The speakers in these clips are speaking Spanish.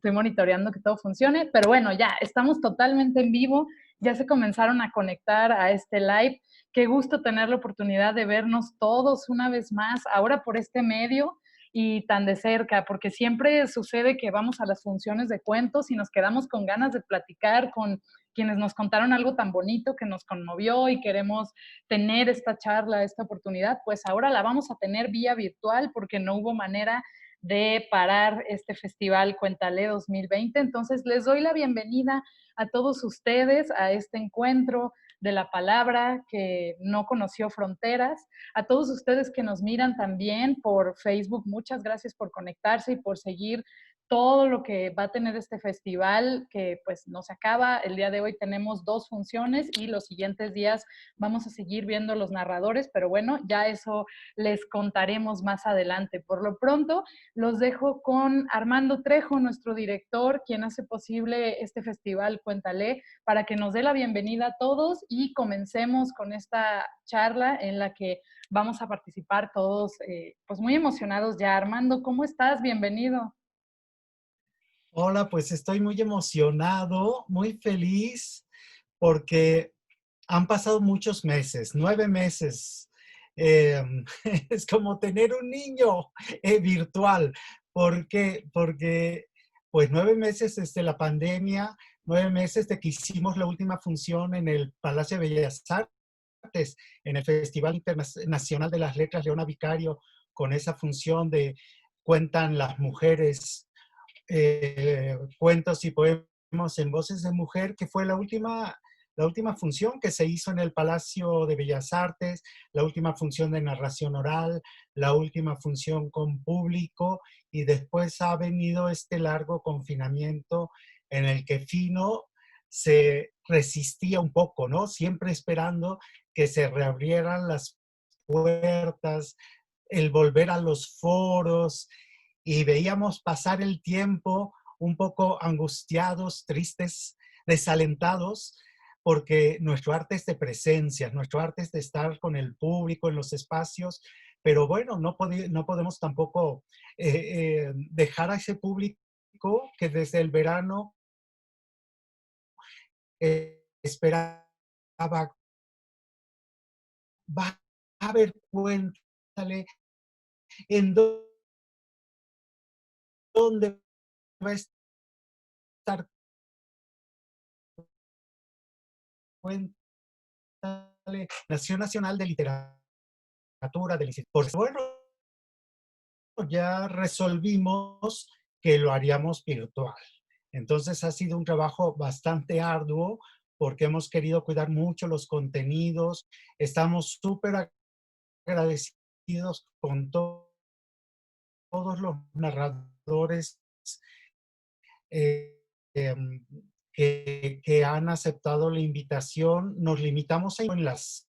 estoy monitoreando que todo funcione, pero bueno, ya estamos totalmente en vivo, ya se comenzaron a conectar a este live. Qué gusto tener la oportunidad de vernos todos una vez más, ahora por este medio y tan de cerca, porque siempre sucede que vamos a las funciones de cuentos y nos quedamos con ganas de platicar con quienes nos contaron algo tan bonito que nos conmovió y queremos tener esta charla, esta oportunidad, pues ahora la vamos a tener vía virtual porque no hubo manera de parar este festival Cuéntale 2020. Entonces les doy la bienvenida a todos ustedes a este encuentro de la palabra que no conoció fronteras. A todos ustedes que nos miran también por Facebook, muchas gracias por conectarse y por seguir todo lo que va a tener este festival, que pues no se acaba. El día de hoy tenemos 2 funciones y los siguientes días vamos a seguir viendo los narradores, pero bueno, ya eso les contaremos más adelante. Por lo pronto, los dejo con Armando Trejo, nuestro director, quien hace posible este festival Cuéntale, para que nos dé la bienvenida a todos y comencemos con esta charla en la que vamos a participar todos, pues muy emocionados ya. Armando, ¿cómo estás? Bienvenido. Hola, pues estoy muy emocionado, muy feliz, porque han pasado muchos meses, 9 meses. Eh, es como tener un niño virtual. ¿Por qué? Porque pues 9 meses desde la pandemia, 9 meses de que hicimos la última función en el Palacio de Bellas Artes, en el Festival Internacional de las Letras Leona Vicario, con esa función de Cuentan las mujeres cuentos y poemas en voces de mujer, que fue la última función que se hizo en el Palacio de Bellas Artes, la última función de narración oral, la última función con público, y después ha venido este largo confinamiento en el que Fino se resistía un poco, ¿no? Siempre esperando que se reabrieran las puertas, el volver a los foros, y veíamos pasar el tiempo un poco angustiados, tristes, desalentados, porque nuestro arte es de presencia, nuestro arte es de estar con el público en los espacios, pero bueno, no podemos tampoco dejar a ese público que desde el verano esperaba, va a haber, cuéntale, en dónde va a estar, cuéntale, Nación Nacional de Literatura, del Instituto. Por bueno, ya resolvimos que lo haríamos virtual. Entonces ha sido un trabajo bastante arduo porque hemos querido cuidar mucho los contenidos. Estamos súper agradecidos con todos los narradores eh, em, que han aceptado la invitación. Nos limitamos en las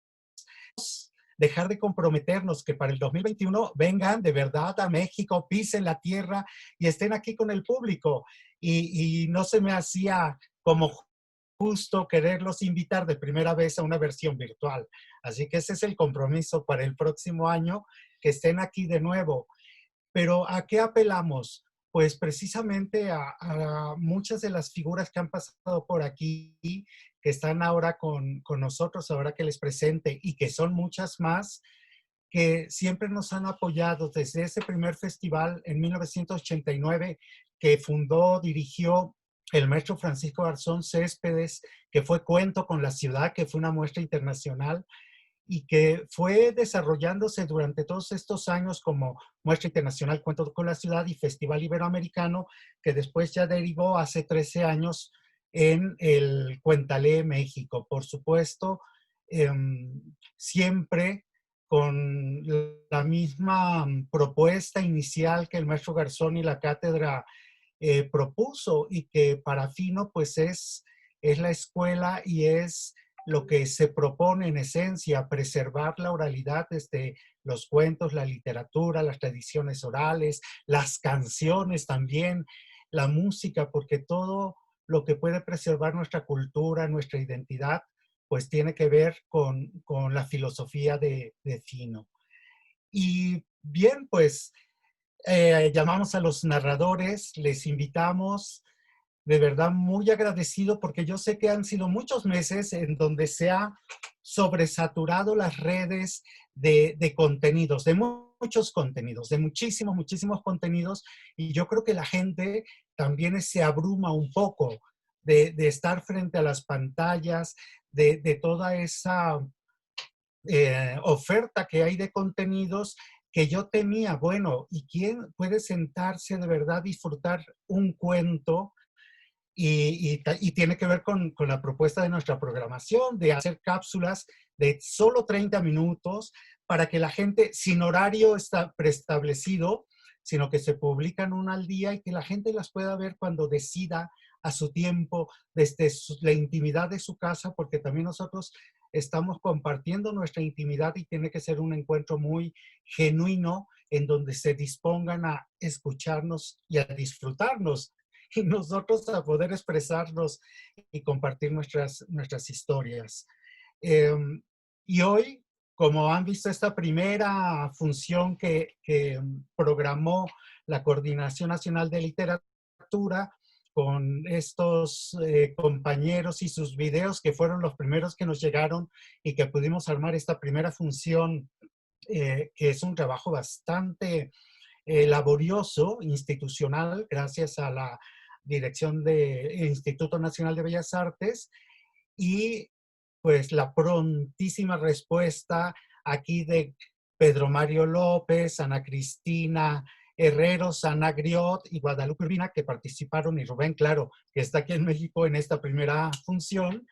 dejar de comprometernos, que para el 2021 vengan de verdad a México, pisen la tierra y estén aquí con el público. Y no se me hacía como justo quererlos invitar de primera vez a una versión virtual. Así que ese es el compromiso para el próximo año, que estén aquí de nuevo. Pero ¿a qué apelamos? Pues precisamente a muchas de las figuras que han pasado por aquí, que están ahora con nosotros, ahora que les presente, y que son muchas más, que siempre nos han apoyado desde ese primer festival en 1989, que fundó, dirigió el maestro Francisco Garzón Céspedes, que fue Cuento con la Ciudad, que fue una muestra internacional y que fue desarrollándose durante todos estos años como Muestra Internacional Cuento con la Ciudad y Festival Iberoamericano, que después ya derivó hace 13 años en el Cuéntale México. Por supuesto, siempre con la misma propuesta inicial que el maestro Garzón y la cátedra propuso, y que para Fino pues es la escuela y es lo que se propone en esencia: preservar la oralidad desde los cuentos, la literatura, las tradiciones orales, las canciones también, la música, porque todo lo que puede preservar nuestra cultura, nuestra identidad, pues tiene que ver con la filosofía de Fino. Y bien, pues llamamos a los narradores, les invitamos, de verdad muy agradecido porque yo sé que han sido muchos meses en donde se ha sobresaturado las redes de contenidos, de muchos contenidos, de muchísimos, muchísimos contenidos, y yo creo que la gente también se abruma un poco de estar frente a las pantallas, de toda esa oferta que hay de contenidos que yo temía, bueno, ¿y quién puede sentarse de verdad, disfrutar un cuento? Y tiene que ver con la propuesta de nuestra programación, de hacer cápsulas de solo 30 minutos para que la gente, sin horario está preestablecido, sino que se publican una al día y que la gente las pueda ver cuando decida a su tiempo, desde la intimidad de su casa, porque también nosotros estamos compartiendo nuestra intimidad y tiene que ser un encuentro muy genuino en donde se dispongan a escucharnos y a disfrutarnos y nosotros a poder expresarnos y compartir nuestras historias. Eh, y hoy, como han visto esta primera función que programó la Coordinación Nacional de Literatura, con estos compañeros y sus videos que fueron los primeros que nos llegaron y que pudimos armar esta primera función, que es un trabajo bastante laborioso, institucional, gracias a la dirección del Instituto Nacional de Bellas Artes y pues la prontísima respuesta aquí de Pedro Mario López, Ana Cristina Herreros, Ana Griot y Guadalupe Urbina, que participaron, y Rubén, claro, que está aquí en México en esta primera función,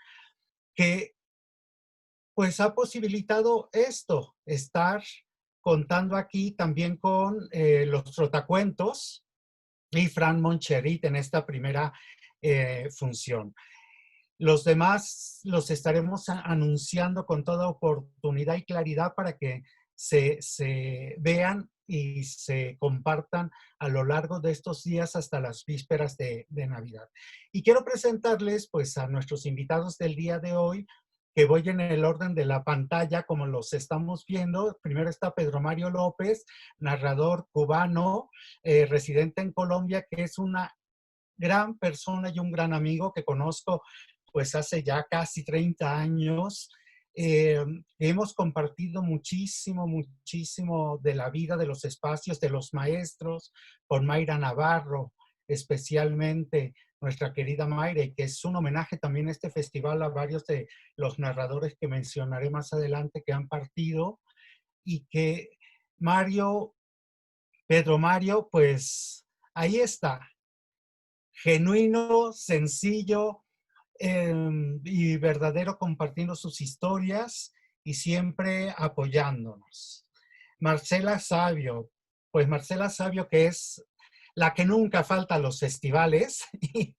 que pues ha posibilitado esto, estar contando aquí también con los trotacuentos y Fran Moncherit en esta primera función. Los demás los estaremos anunciando con toda oportunidad y claridad para que se vean y se compartan a lo largo de estos días hasta las vísperas de Navidad. Y quiero presentarles pues a nuestros invitados del día de hoy, que voy en el orden de la pantalla como los estamos viendo. Primero está Pedro Mario López, narrador cubano, residente en Colombia, que es una gran persona y un gran amigo que conozco pues hace ya casi 30 años. Hemos compartido muchísimo, muchísimo de la vida, de los espacios, de los maestros, con Mayra Navarro, especialmente nuestra querida Mayra, y que es un homenaje también a este festival a varios de los narradores que mencionaré más adelante que han partido, y que Mario, Pedro Mario, pues ahí está, genuino, sencillo, y verdadero, compartiendo sus historias y siempre apoyándonos. Marcela Sabio, pues Marcela Sabio, que es la que nunca falta a los festivales y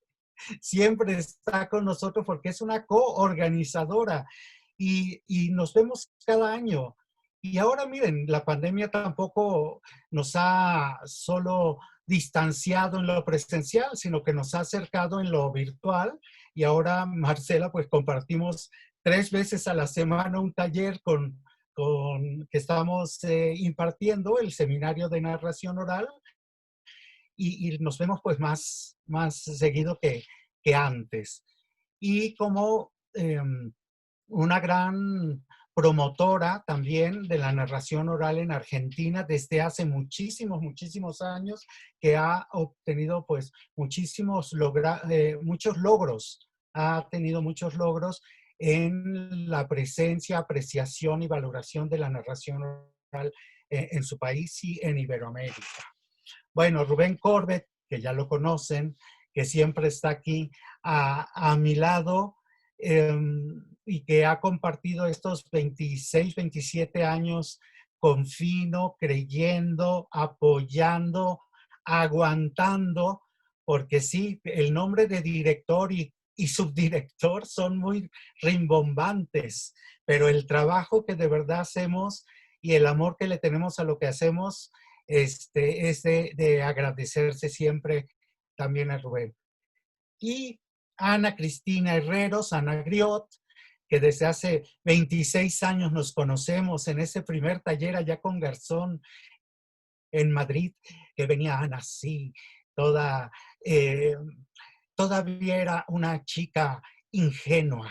siempre está con nosotros porque es una coorganizadora y nos vemos cada año. Y ahora miren, la pandemia tampoco nos ha solo distanciado en lo presencial, sino que nos ha acercado en lo virtual. Y ahora, Marcela, pues compartimos 3 veces a la semana un taller que estamos impartiendo, el seminario de narración oral, y nos vemos pues más seguido que antes. Y como una gran promotora también de la narración oral en Argentina desde hace muchísimos, muchísimos años, que ha obtenido pues muchos logros, ha tenido muchos logros en la presencia, apreciación y valoración de la narración oral en su país y en Iberoamérica. Bueno, Rubén Corbett, que ya lo conocen, que siempre está aquí a mi lado, y que ha compartido estos 26, 27 años con Fino, creyendo, apoyando, aguantando, porque sí, el nombre de director y subdirector son muy rimbombantes, pero el trabajo que de verdad hacemos y el amor que le tenemos a lo que hacemos, es de agradecerse siempre también a Rubén. Y Ana Cristina Herreros, Ana Griot, que desde hace 26 años nos conocemos en ese primer taller allá con Garzón en Madrid, que venía Ana, sí, toda, eh, todavía era una chica ingenua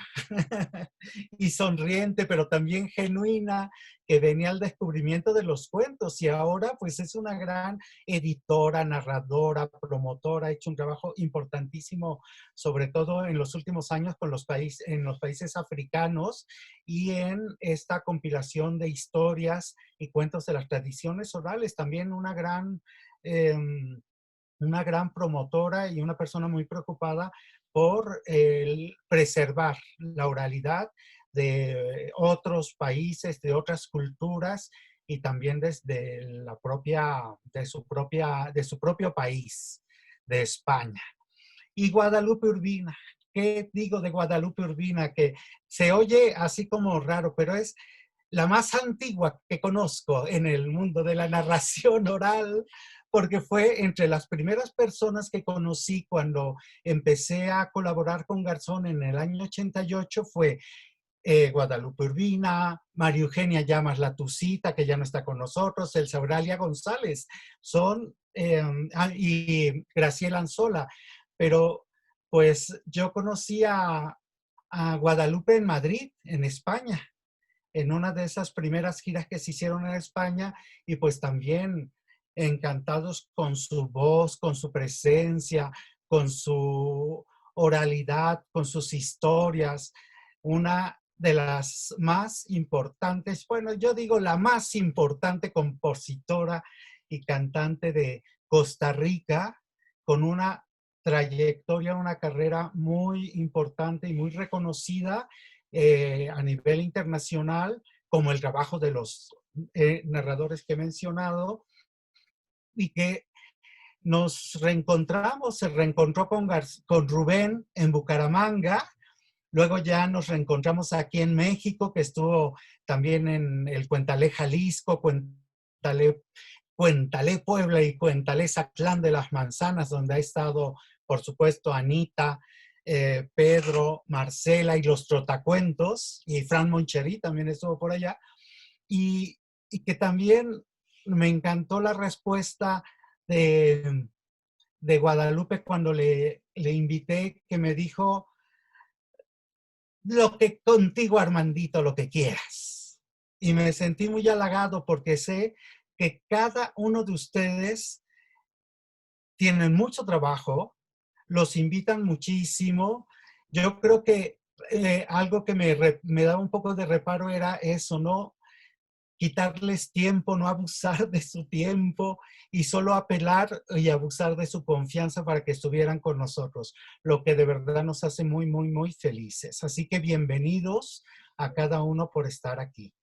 y sonriente, pero también genuina, que venía al descubrimiento de los cuentos y ahora pues es una gran editora, narradora, promotora, ha hecho un trabajo importantísimo, sobre todo en los últimos años con en los países africanos y en esta compilación de historias y cuentos de las tradiciones orales, también eh, una gran promotora y una persona muy preocupada por preservar la oralidad de otros países, de otras culturas y también desde de su propio país, de España. Y Guadalupe Urbina, ¿qué digo de Guadalupe Urbina? Que se oye así como raro, pero es la más antigua que conozco en el mundo de la narración oral, porque fue entre las primeras personas que conocí cuando empecé a colaborar con Garzón en el año 88, fue Guadalupe Urbina, María Eugenia Llamas La Tucita, que ya no está con nosotros, Elsa Auralia González, y Graciela Anzola. Pero pues yo conocí a Guadalupe en Madrid, en España, en una de esas primeras giras que se hicieron en España y pues también encantados con su voz, con su presencia, con su oralidad, con sus historias. Una de las más importantes, bueno, yo digo la más importante compositora y cantante de Costa Rica, con una trayectoria, una carrera muy importante y muy reconocida a nivel internacional, como el trabajo de los narradores que he mencionado, y que nos reencontramos, se reencontró con Rubén en Bucaramanga, luego ya nos reencontramos aquí en México, que estuvo también en el Cuentalé Jalisco, Cuentalé Puebla y Cuentalé Zatlán de las Manzanas, donde ha estado, por supuesto, Anita, Pedro, Marcela y los Trotacuentos, y Fran Moncherí también estuvo por allá, y que también me encantó la respuesta de, de Guadalupe cuando le invité, que me dijo, lo que contigo, Armandito, lo que quieras. Y me sentí muy halagado porque sé que cada uno de ustedes tienen mucho trabajo, los invitan muchísimo. Yo creo que algo que me daba un poco de reparo era eso, ¿no? Quitarles tiempo, no abusar de su tiempo y solo apelar y abusar de su confianza para que estuvieran con nosotros, lo que de verdad nos hace muy, muy, muy felices. Así que bienvenidos a cada uno por estar aquí.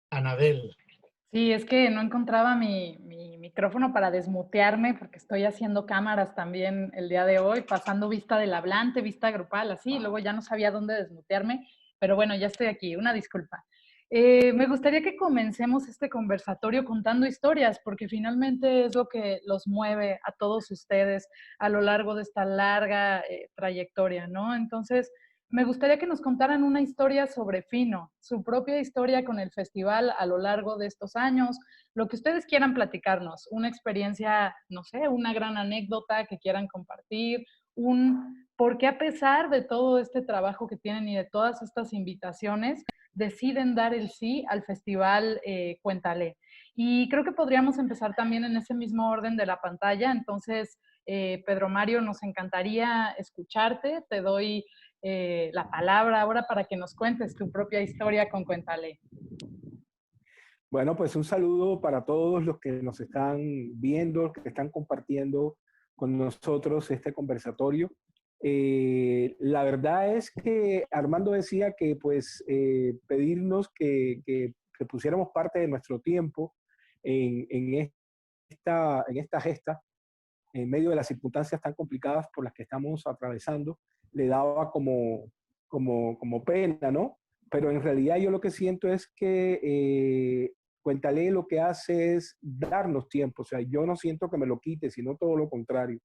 Anabel. Sí, es que no encontraba mi micrófono para desmutearme porque estoy haciendo cámaras también el día de hoy, pasando vista del hablante, vista grupal, así, y luego ya no sabía dónde desmutearme, pero bueno, ya estoy aquí, una disculpa. Me gustaría que comencemos este conversatorio contando historias, porque finalmente es lo que los mueve a todos ustedes a lo largo de esta larga trayectoria, ¿no? Entonces, me gustaría que nos contaran una historia sobre Fino, su propia historia con el festival a lo largo de estos años, lo que ustedes quieran platicarnos, una experiencia, no sé, una gran anécdota que quieran compartir, un por qué a pesar de todo este trabajo que tienen y de todas estas invitaciones, deciden dar el sí al festival Cuéntale. Y creo que podríamos empezar también en ese mismo orden de la pantalla, entonces, Pedro Mario, nos encantaría escucharte, te doy la palabra ahora para que nos cuentes tu propia historia con Cuéntale. Bueno, pues un saludo para todos los que nos están viendo, que están compartiendo con nosotros este conversatorio. La verdad es que Armando decía que pues pedirnos que pusiéramos parte de nuestro tiempo en esta gesta, en medio de las circunstancias tan complicadas por las que estamos atravesando, le daba como pena, ¿no? Pero en realidad yo lo que siento es que Cuéntale lo que hace es darnos tiempo, o sea, yo no siento que me lo quite, sino todo lo contrario.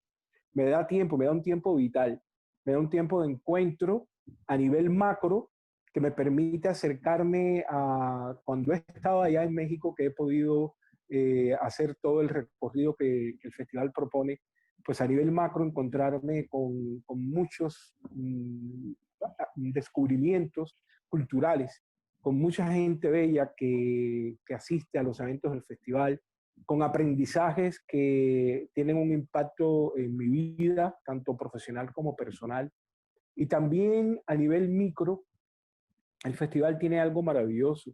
Me da tiempo, me da un tiempo vital, me da un tiempo de encuentro a nivel macro que me permite acercarme a cuando he estado allá en México, que he podido hacer todo el recorrido que el festival propone, pues a nivel macro encontrarme con muchos descubrimientos culturales, con mucha gente bella que asiste a los eventos del festival, con aprendizajes que tienen un impacto en mi vida, tanto profesional como personal. Y también a nivel micro, el festival tiene algo maravilloso,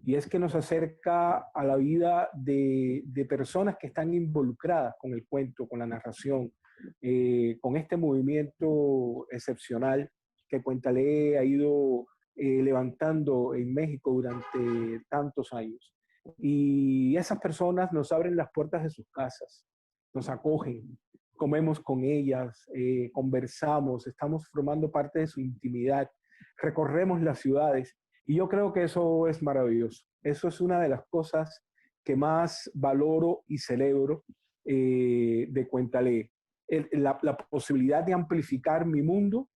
y es que nos acerca a la vida de personas que están involucradas con el cuento, con la narración, con este movimiento excepcional que Cuéntale ha ido levantando en México durante tantos años. Y esas personas nos abren las puertas de sus casas, nos acogen, comemos con ellas, conversamos, estamos formando parte de su intimidad, recorremos las ciudades, y yo creo que eso es maravilloso. Eso es una de las cosas que más valoro y celebro de Cuéntale. La posibilidad de amplificar mi mundo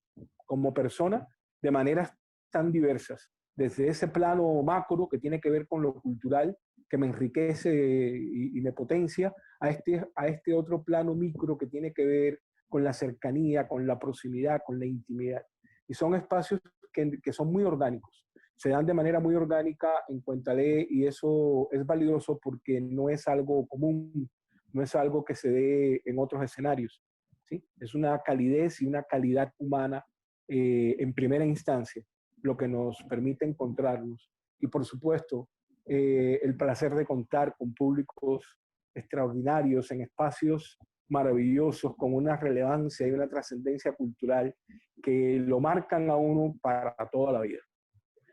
como persona de maneras tan diversas. Desde ese plano macro que tiene que ver con lo cultural, que me enriquece y me potencia, a este otro plano micro que tiene que ver con la cercanía, con la proximidad, con la intimidad. Y son espacios que son muy orgánicos. Se dan de manera muy orgánica en Cuéntale, y eso es valioso porque no es algo común, no es algo que se dé en otros escenarios, ¿sí? Es una calidez y una calidad humana en primera instancia, lo que nos permite encontrarnos. Y por supuesto, el placer de contar con públicos extraordinarios en espacios maravillosos, con una relevancia y una trascendencia cultural que lo marcan a uno para toda la vida.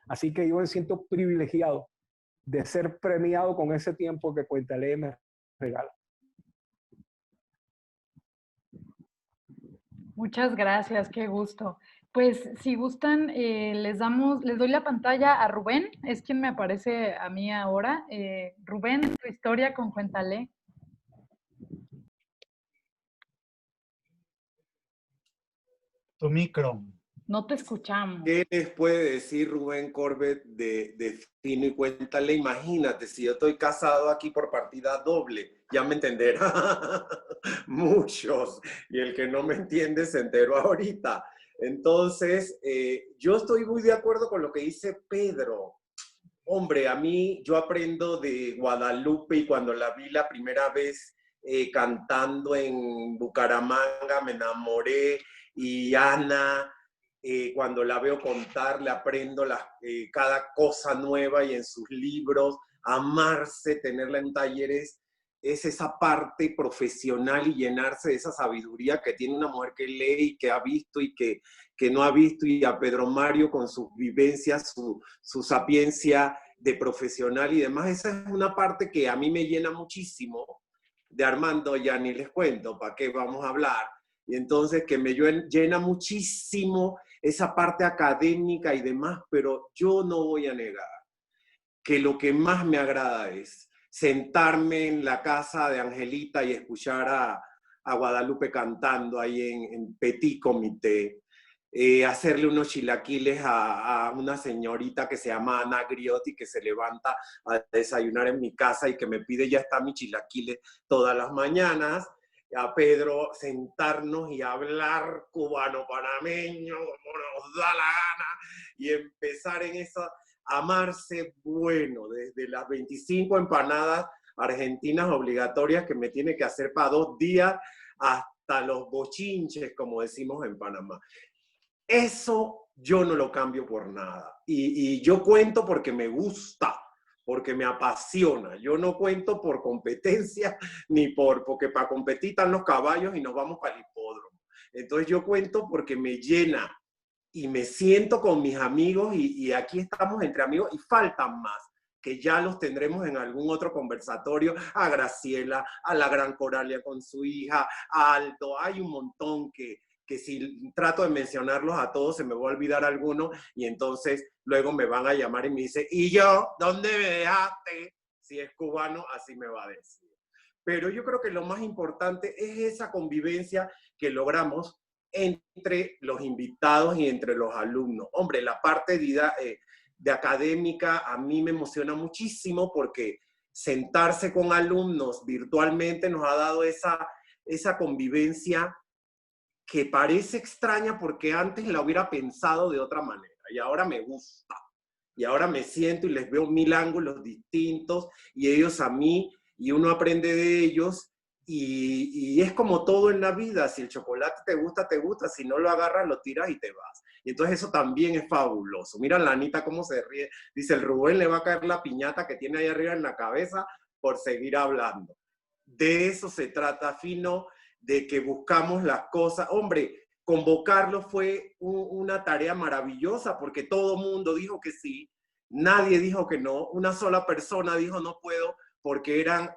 Así que yo me siento privilegiado de ser premiado con ese tiempo que Cuéntale me regala. Muchas gracias, qué gusto. Pues si gustan, les doy la pantalla a Rubén, es quien me aparece a mí ahora. Rubén, tu historia con Cuéntale. Tu micro. No te escuchamos. ¿Qué les puede decir Rubén Corbett de Fino y Cuéntale? Imagínate, si yo estoy casado aquí por partida doble, ya me entenderá muchos, y el que no me entiende se enteró ahorita. Entonces, yo estoy muy de acuerdo con lo que dice Pedro. Hombre, a mí, yo aprendo de Guadalupe, y cuando la vi la primera vez cantando en Bucaramanga, me enamoré, y Ana, cuando la veo contar, le aprendo cada cosa nueva, y en sus libros, amarse, tenerla en talleres, es esa parte profesional y llenarse de esa sabiduría que tiene una mujer que lee y que ha visto y que no ha visto, y a Pedro Mario con sus vivencias, su sapiencia de profesional y demás. Esa es una parte que a mí me llena muchísimo. De Armando ya ni les cuento, ¿para qué vamos a hablar? Y entonces que me llena muchísimo esa parte académica y demás, pero yo no voy a negar que lo que más me agrada es sentarme en la casa de Angelita y escuchar a Guadalupe cantando ahí en Petit Comité, hacerle unos chilaquiles a una señorita que se llama Ana Griotti, que se levanta a desayunar en mi casa y que me pide, ya está mi chilaquiles todas las mañanas. A Pedro, sentarnos y hablar cubano-panameño como nos da la gana, y empezar en esa amarse, bueno, desde las 25 empanadas argentinas obligatorias que me tiene que hacer para 2 días, hasta los bochinches, como decimos en Panamá. Eso yo no lo cambio por nada. Y yo cuento porque me gusta, porque me apasiona. Yo no cuento por competencia, ni porque para competir están los caballos y nos vamos para el hipódromo. Entonces yo cuento porque me llena y me siento con mis amigos, y aquí estamos entre amigos, y faltan más, que ya los tendremos en algún otro conversatorio, a Graciela, a la gran Coralia con su hija, a Aldo. Hay un montón que si trato de mencionarlos a todos se me va a olvidar alguno, y entonces luego me van a llamar y me dice, ¿y yo? ¿Dónde me dejaste? Si es cubano, así me va a decir. Pero yo creo que lo más importante es esa convivencia que logramos entre los invitados y entre los alumnos. Hombre, la parte de académica a mí me emociona muchísimo porque sentarse con alumnos virtualmente nos ha dado esa convivencia que parece extraña porque antes la hubiera pensado de otra manera y ahora me gusta. Y ahora me siento y les veo 1000 ángulos distintos y ellos a mí y uno aprende de ellos y es como todo en la vida, si el chocolate te gusta, si no lo agarras lo tiras y te vas. Y entonces eso también es fabuloso. Mira la Anita cómo se ríe, dice el Rubén le va a caer la piñata que tiene ahí arriba en la cabeza por seguir hablando. De eso se trata, Fino, de que buscamos las cosas. Hombre, convocarlo fue una tarea maravillosa porque todo mundo dijo que sí, nadie dijo que no, una sola persona dijo no puedo porque eran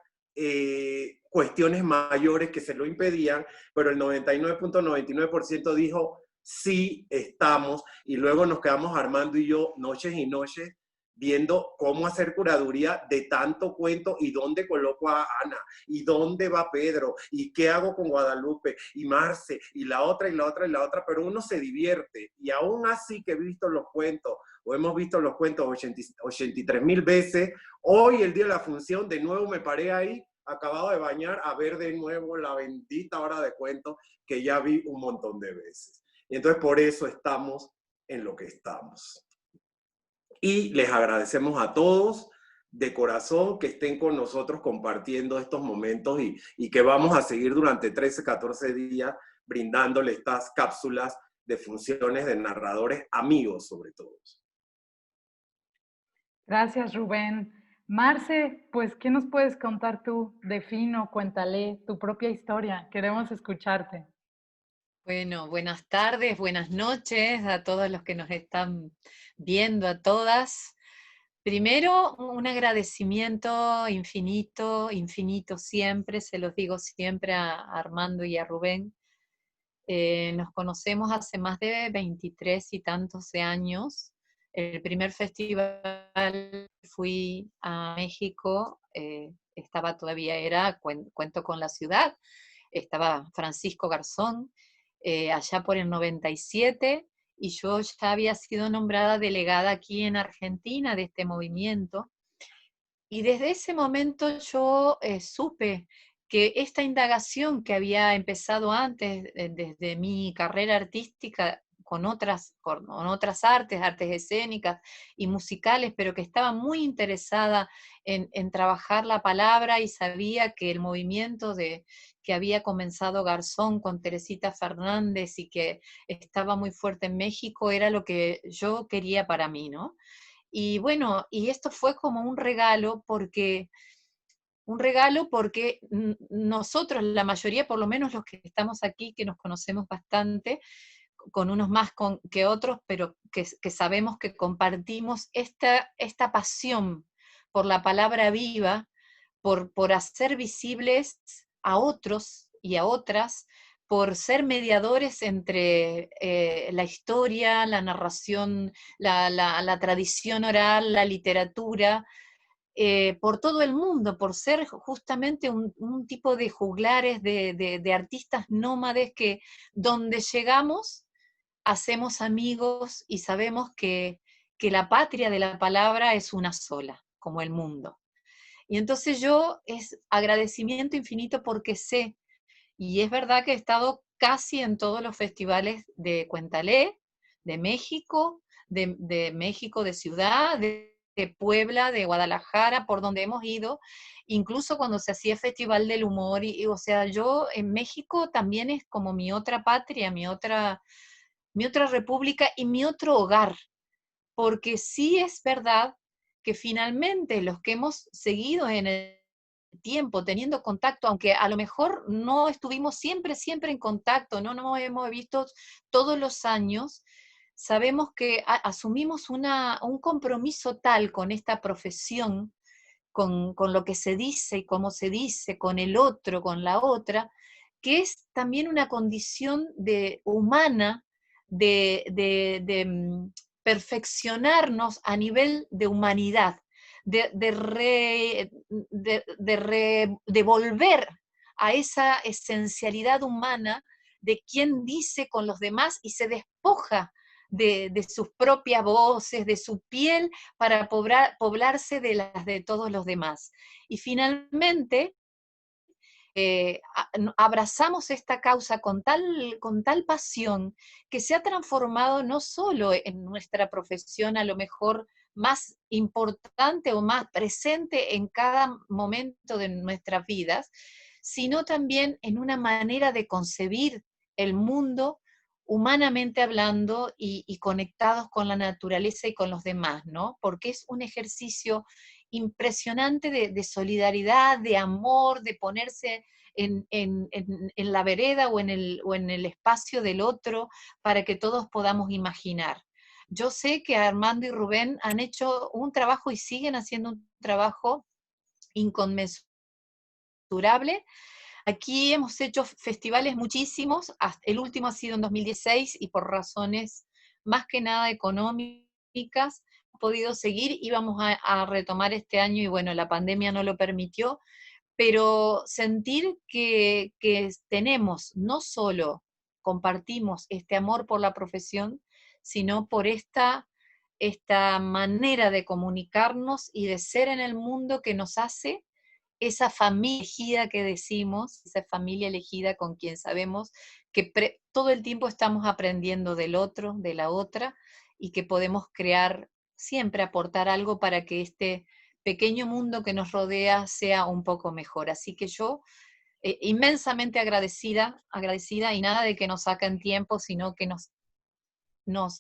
cuestiones mayores que se lo impedían, pero el 99.99% dijo sí, estamos, y luego nos quedamos Armando y yo noches y noches viendo cómo hacer curaduría de tanto cuento y dónde coloco a Ana, y dónde va Pedro, y qué hago con Guadalupe, y Marce, y la otra, y la otra, y la otra, pero uno se divierte, y aún así que he visto los cuentos, o hemos visto los cuentos 83,000 veces, hoy el día de la función, de nuevo me paré ahí, acabado de bañar, a ver de nuevo la bendita hora de cuentos que ya vi un montón de veces. Y entonces por eso estamos en lo que estamos. Y les agradecemos a todos de corazón que estén con nosotros compartiendo estos momentos y que vamos a seguir durante 13, 14 días brindándole estas cápsulas de funciones de narradores amigos sobre todo. Gracias, Rubén. Marce, pues, ¿qué nos puedes contar tú de Fino? Cuéntale tu propia historia. Queremos escucharte. Bueno, buenas tardes, buenas noches a todos los que nos están viendo, a todas. Primero, un agradecimiento infinito, infinito siempre, se los digo siempre a Armando y a Rubén. Nos conocemos hace más de 23 y tantos de años. El primer festival fui a México, era Cuento con la Ciudad, estaba Francisco Garzón, allá por el 97, y yo ya había sido nombrada delegada aquí en Argentina de este movimiento. Y desde ese momento yo supe que esta indagación que había empezado antes, desde mi carrera artística, con otras artes, artes escénicas y musicales, pero que estaba muy interesada en trabajar la palabra y sabía que el movimiento que había comenzado Garzón con Teresita Fernández y que estaba muy fuerte en México era lo que yo quería para mí, ¿no? Y bueno, y esto fue como un regalo porque nosotros, la mayoría, por lo menos los que estamos aquí, que nos conocemos bastante, con unos más que otros, pero que sabemos que compartimos esta pasión por la palabra viva, por hacer visibles a otros y a otras, por ser mediadores entre la historia, la narración, la tradición oral, la literatura, por todo el mundo, por ser justamente un tipo de juglares, de artistas nómades que donde llegamos hacemos amigos y sabemos que la patria de la palabra es una sola, como el mundo. Y entonces yo es agradecimiento infinito porque sé, y es verdad que he estado casi en todos los festivales de Cuéntale, de México, de Ciudad, de Puebla, de Guadalajara, por donde hemos ido, incluso cuando se hacía Festival del Humor, o sea, yo en México también es como mi otra patria, mi otra república y mi otro hogar, porque sí es verdad que finalmente los que hemos seguido en el tiempo teniendo contacto, aunque a lo mejor no estuvimos siempre en contacto, no nos hemos visto todos los años, sabemos que asumimos un compromiso tal con esta profesión, con lo que se dice y cómo se dice, con el otro, con la otra, que es también una condición humana de perfeccionarnos a nivel de humanidad, de volver a esa esencialidad humana de quién dice con los demás y se despoja de sus propias voces, de su piel, para poblarse de las de todos los demás. Y finalmente, abrazamos esta causa con tal pasión que se ha transformado no solo en nuestra profesión a lo mejor más importante o más presente en cada momento de nuestras vidas, sino también en una manera de concebir el mundo humanamente hablando y conectados con la naturaleza y con los demás, ¿no? Porque es un ejercicio impresionante de solidaridad, de amor, de ponerse en la vereda o en el espacio del otro para que todos podamos imaginar. Yo sé que Armando y Rubén han hecho un trabajo y siguen haciendo un trabajo inconmensurable. Aquí hemos hecho festivales muchísimos, el último ha sido en 2016 y por razones más que nada económicas hemos podido seguir, íbamos a retomar este año y bueno, la pandemia no lo permitió, pero sentir que tenemos, no solo compartimos este amor por la profesión, sino por esta manera de comunicarnos y de ser en el mundo que nos hace esa familia elegida que decimos, esa familia elegida con quien sabemos que todo el tiempo estamos aprendiendo del otro, de la otra, y que podemos crear, siempre aportar algo para que este pequeño mundo que nos rodea sea un poco mejor. Así que yo, inmensamente agradecida y nada de que nos saquen tiempo, sino que nos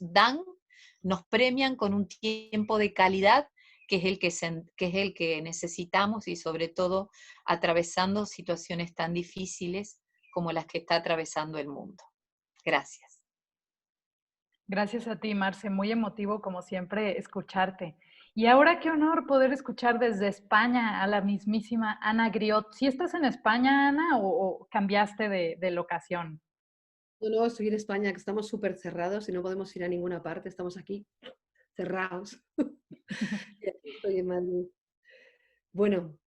premian con un tiempo de calidad que es el que necesitamos y sobre todo atravesando situaciones tan difíciles como las que está atravesando el mundo. Gracias. Gracias a ti, Marce. Muy emotivo, como siempre, escucharte. Y ahora qué honor poder escuchar desde España a la mismísima Ana Griot. ¿Sí estás en España, Ana, o cambiaste de locación? No, estoy en España, que estamos súper cerrados y no podemos ir a ninguna parte. Estamos aquí cerrados. Y aquí estoy en Madrid. Bueno,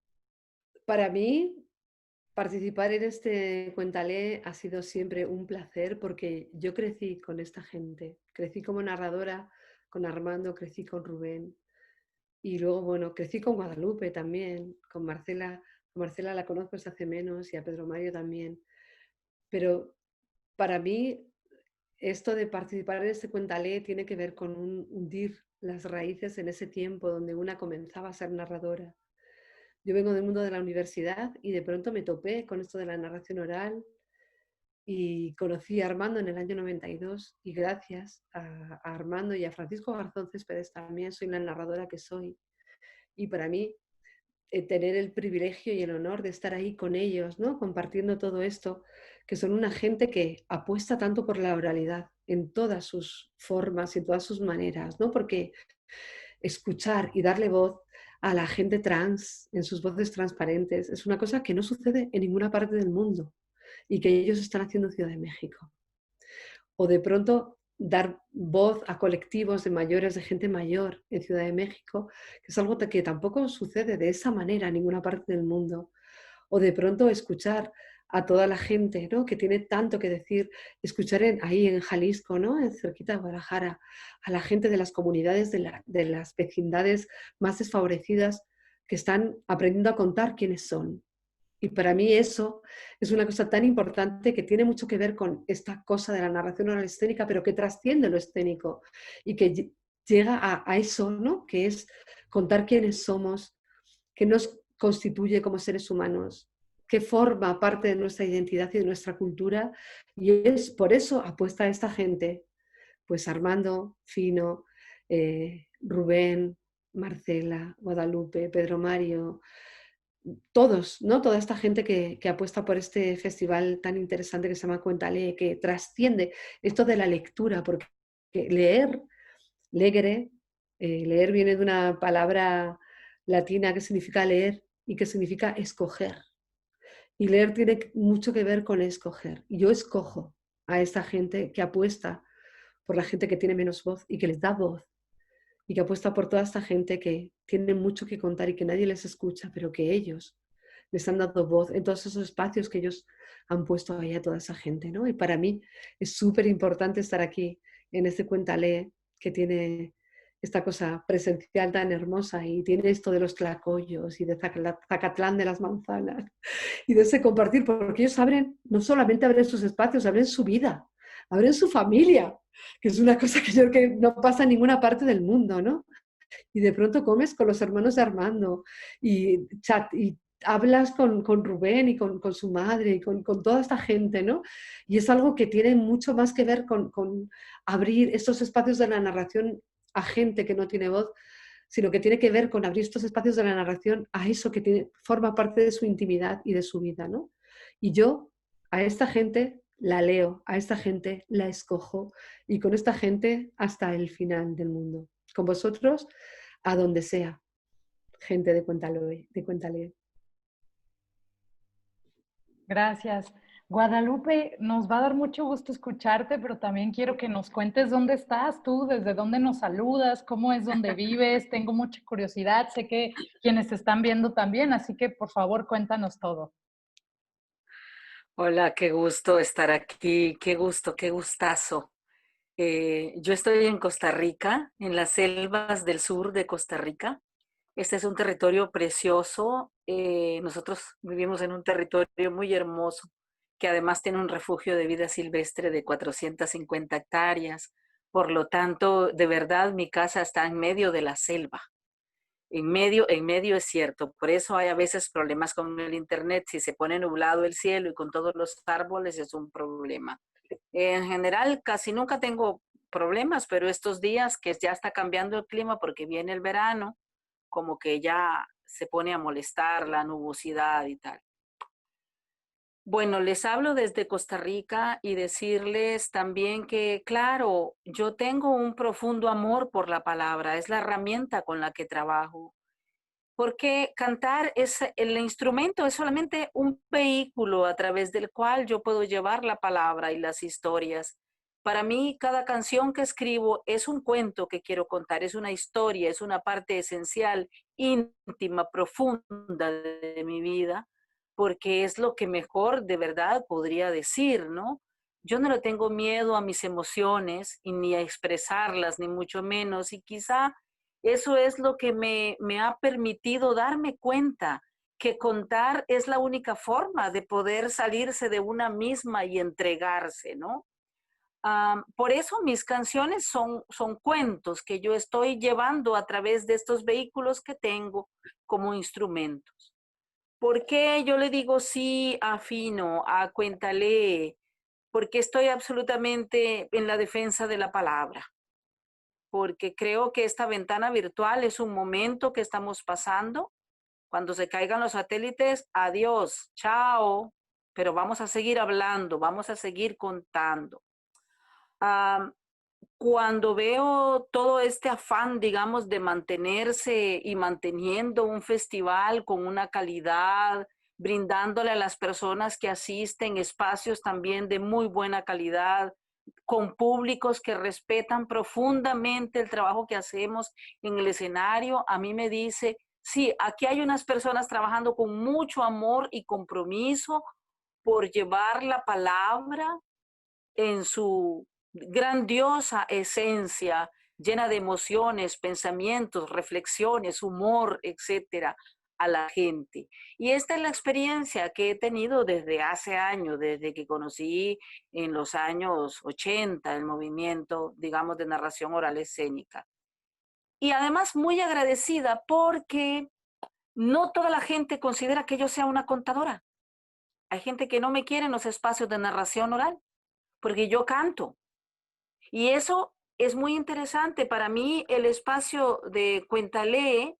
para mí participar en este Cuéntale ha sido siempre un placer porque yo crecí con esta gente. Crecí como narradora con Armando, crecí con Rubén y luego, bueno, crecí con Guadalupe también, con Marcela. A Marcela la conozco desde hace menos y a Pedro Mario también. Pero para mí esto de participar en este Cuéntale tiene que ver con hundir las raíces en ese tiempo donde una comenzaba a ser narradora. Yo vengo del mundo de la universidad y de pronto me topé con esto de la narración oral y conocí a Armando en el año 92 y gracias a Armando y a Francisco Garzón Céspedes también soy la narradora que soy. Y para mí tener el privilegio y el honor de estar ahí con ellos, ¿no? Compartiendo todo esto, que son una gente que apuesta tanto por la oralidad en todas sus formas y en todas sus maneras, ¿no? Porque escuchar y darle voz a la gente trans en sus voces transparentes es una cosa que no sucede en ninguna parte del mundo y que ellos están haciendo en Ciudad de México. O de pronto dar voz a colectivos de mayores, de gente mayor en Ciudad de México, que es algo que tampoco sucede de esa manera en ninguna parte del mundo. O de pronto escuchar a toda la gente, ¿no? Que tiene tanto que decir, escuchar ahí en Jalisco, ¿no? En cerquita de Guadalajara, a la gente de las comunidades, de las vecindades más desfavorecidas que están aprendiendo a contar quiénes son. Y para mí eso es una cosa tan importante que tiene mucho que ver con esta cosa de la narración oral escénica, pero que trasciende lo escénico y que llega a eso, ¿no? Que es contar quiénes somos, qué nos constituye como seres humanos, qué forma parte de nuestra identidad y de nuestra cultura. Y es por eso apuesta a esta gente, pues Armando, Fino, Rubén, Marcela, Guadalupe, Pedro Mario, todos, ¿no? Toda esta gente que apuesta por este festival tan interesante que se llama Cuéntale, que trasciende esto de la lectura, porque leer, legere, leer viene de una palabra latina que significa leer y que significa escoger. Y leer tiene mucho que ver con escoger. Y yo escojo a esta gente que apuesta por la gente que tiene menos voz y que les da voz. Y que apuesta por toda esta gente que tiene mucho que contar y que nadie les escucha, pero que ellos les han dado voz en todos esos espacios que ellos han puesto ahí a toda esa gente, ¿no? Y para mí es súper importante estar aquí en este Cuéntale, que tiene esta cosa presencial tan hermosa y tiene esto de los tlacoyos y de Zacatlán de las manzanas y de ese compartir, porque ellos abren, no solamente abren sus espacios, abren su vida, abren su familia, que es una cosa que yo creo que no pasa en ninguna parte del mundo, ¿no? Y de pronto comes con los hermanos de Armando y hablas con Rubén y con su madre y con toda esta gente, ¿no? Y es algo que tiene mucho más que ver con abrir estos espacios de la narración a gente que no tiene voz, sino que tiene que ver con abrir estos espacios de la narración a eso que forma parte de su intimidad y de su vida, ¿no? Y yo a esta gente la leo, a esta gente la escojo y con esta gente hasta el final del mundo. Con vosotros, a donde sea, gente de Cuéntale. Gracias. Guadalupe, nos va a dar mucho gusto escucharte, pero también quiero que nos cuentes dónde estás tú, desde dónde nos saludas, cómo es donde vives. Tengo mucha curiosidad, sé que quienes te están viendo también, así que por favor cuéntanos todo. Hola, qué gusto estar aquí, qué gusto, qué gustazo. Yo estoy en Costa Rica, en las selvas del sur de Costa Rica. Este es un territorio precioso. Nosotros vivimos en un territorio muy hermoso, que además tiene un refugio de vida silvestre de 450 hectáreas. Por lo tanto, de verdad, mi casa está en medio de la selva. En medio es cierto. Por eso hay a veces problemas con el internet. Si se pone nublado el cielo y con todos los árboles es un problema. En general, casi nunca tengo problemas, pero estos días que ya está cambiando el clima porque viene el verano, como que ya se pone a molestar la nubosidad y tal. Bueno, les hablo desde Costa Rica y decirles también que, claro, yo tengo un profundo amor por la palabra, es la herramienta con la que trabajo. Porque cantar es el instrumento, es solamente un vehículo a través del cual yo puedo llevar la palabra y las historias. Para mí, cada canción que escribo es un cuento que quiero contar, es una historia, es una parte esencial, íntima, profunda de mi vida, porque es lo que mejor de verdad podría decir, ¿no? Yo no le tengo miedo a mis emociones y ni a expresarlas, ni mucho menos, y quizá eso es lo que me ha permitido darme cuenta que contar es la única forma de poder salirse de una misma y entregarse, ¿no? Por eso mis canciones son cuentos que yo estoy llevando a través de estos vehículos que tengo como instrumentos. ¿Por qué yo le digo sí a Fino, a Cuéntale? Porque estoy absolutamente en la defensa de la palabra. Porque creo que esta ventana virtual es un momento que estamos pasando. Cuando se caigan los satélites, adiós, chao, pero vamos a seguir hablando, vamos a seguir contando. Cuando veo todo este afán, digamos, de mantenerse y manteniendo un festival con una calidad, brindándole a las personas que asisten espacios también de muy buena calidad, con públicos que respetan profundamente el trabajo que hacemos en el escenario, a mí me dice, sí, aquí hay unas personas trabajando con mucho amor y compromiso por llevar la palabra en su grandiosa esencia, llena de emociones, pensamientos, reflexiones, humor, etcétera, a la gente. Y esta es la experiencia que he tenido desde hace años, desde que conocí en los años 80 el movimiento, digamos, de narración oral escénica. Y además muy agradecida porque no toda la gente considera que yo sea una contadora. Hay gente que no me quiere en los espacios de narración oral porque yo canto. Y eso es muy interesante. Para mí el espacio de Cuéntale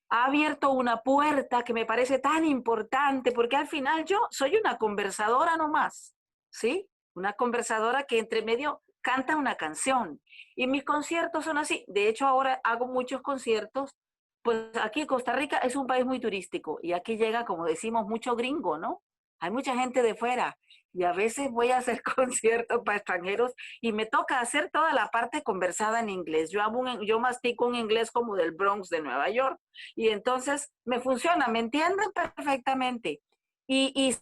ha abierto una puerta que me parece tan importante, porque al final yo soy una conversadora nomás, ¿sí? Una conversadora que entre medio canta una canción. Y mis conciertos son así. De hecho, ahora hago muchos conciertos. Pues aquí Costa Rica es un país muy turístico y aquí llega, como decimos, mucho gringo, ¿no? Hay mucha gente de fuera y a veces voy a hacer conciertos para extranjeros y me toca hacer toda la parte conversada en inglés. Yo mastico un inglés como del Bronx de Nueva York y entonces me funciona, me entienden perfectamente. Y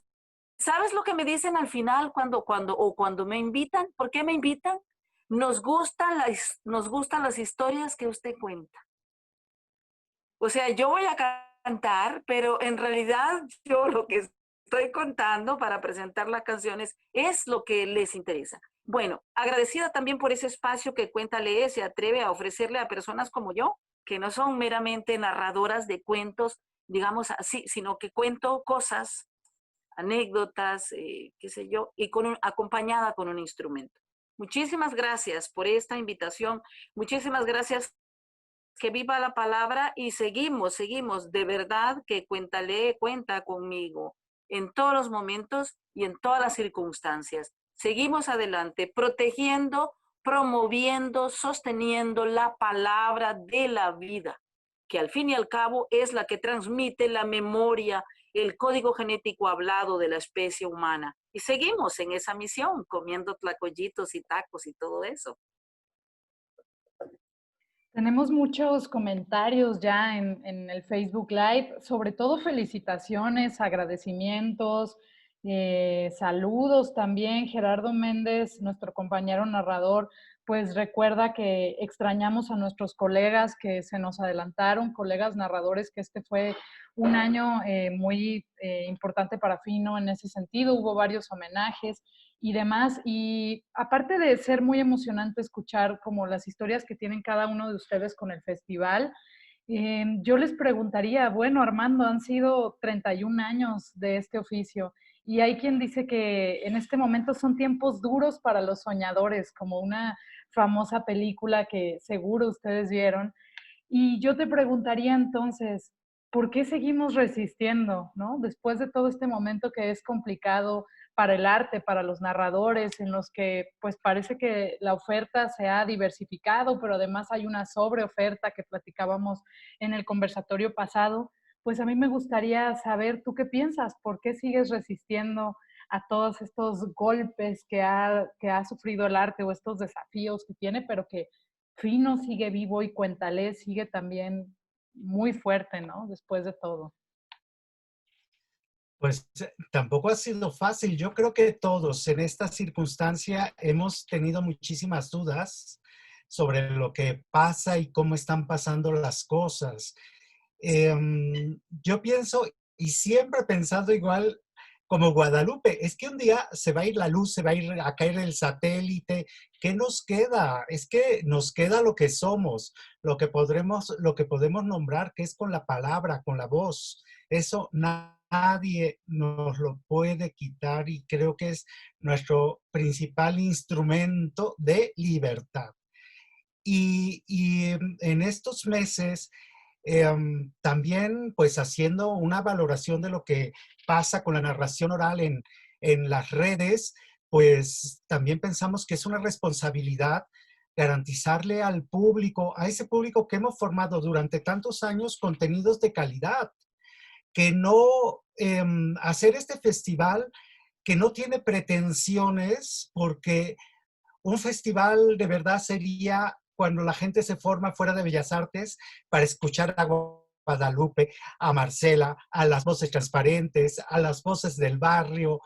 ¿sabes lo que me dicen al final cuando me invitan? ¿Por qué me invitan? Nos gustan las historias que usted cuenta. O sea, yo voy a cantar, pero en realidad yo lo que estoy contando para presentar las canciones es lo que les interesa. Bueno, agradecida también por ese espacio que Cuéntale se atreve a ofrecerle a personas como yo, que no son meramente narradoras de cuentos, digamos así, sino que cuento cosas, anécdotas, qué sé yo, y acompañada con un instrumento. Muchísimas gracias por esta invitación. Muchísimas gracias. Que viva la palabra y seguimos. De verdad que Cuéntale cuenta conmigo en todos los momentos y en todas las circunstancias. Seguimos adelante, protegiendo, promoviendo, sosteniendo la palabra de la vida, que al fin y al cabo es la que transmite la memoria, el código genético hablado de la especie humana. Y seguimos en esa misión, comiendo tlacoyitos y tacos y todo eso. Tenemos muchos comentarios ya en el Facebook Live, sobre todo felicitaciones, agradecimientos, saludos también. Gerardo Méndez, nuestro compañero narrador, pues recuerda que extrañamos a nuestros colegas que se nos adelantaron, colegas narradores, que este fue un año muy importante para Fino en ese sentido. Hubo varios homenajes y demás. Y aparte de ser muy emocionante escuchar como las historias que tienen cada uno de ustedes con el festival, yo les preguntaría, bueno, Armando, han sido 31 años de este oficio y hay quien dice que en este momento son tiempos duros para los soñadores, como una famosa película que seguro ustedes vieron. Y yo te preguntaría entonces, ¿por qué seguimos resistiendo, no? Después de todo este momento que es complicado para el arte, para los narradores, en los que pues parece que la oferta se ha diversificado, pero además hay una sobreoferta que platicábamos en el conversatorio pasado. Pues a mí me gustaría saber, ¿tú qué piensas? ¿Por qué sigues resistiendo a todos estos golpes que ha sufrido el arte o estos desafíos que tiene, pero que Fino sigue vivo y Cuéntale sigue también muy fuerte, ¿no? Después de todo. Pues tampoco ha sido fácil. Yo creo que todos en esta circunstancia hemos tenido muchísimas dudas sobre lo que pasa y cómo están pasando las cosas. Yo pienso, y siempre he pensado igual como Guadalupe, es que un día se va a ir la luz, se va a ir a caer el satélite. ¿Qué nos queda? Es que nos queda lo que somos, lo que podemos nombrar, que es con la palabra, con la voz. Eso nadie nos lo puede quitar y creo que es nuestro principal instrumento de libertad. Y en estos meses, también pues haciendo una valoración de lo que pasa con la narración oral en las redes, pues también pensamos que es una responsabilidad garantizarle al público, a ese público que hemos formado durante tantos años, contenidos de calidad, que no hacer este festival que no tiene pretensiones, porque un festival de verdad sería cuando la gente se forma fuera de Bellas Artes para escuchar a Guadalupe, a Marcela, a las voces transparentes, a las voces del barrio,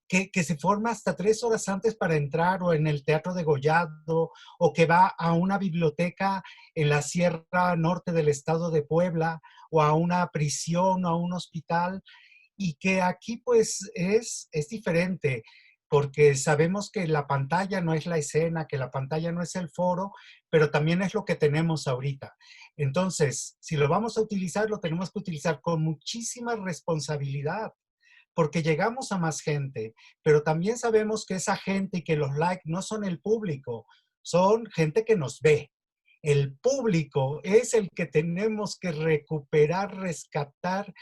que se forma hasta 3 horas antes para entrar, o en el Teatro de Gollado, o que va a una biblioteca en la Sierra Norte del estado de Puebla, o a una prisión, o a un hospital, y que aquí pues es diferente, porque sabemos que la pantalla no es la escena, que la pantalla no es el foro, pero también es lo que tenemos ahorita. Entonces, si lo vamos a utilizar, lo tenemos que utilizar con muchísima responsabilidad, porque llegamos a más gente, pero también sabemos que esa gente y que los likes no son el público, son gente que nos ve. El público es el que tenemos que recuperar, rescatar,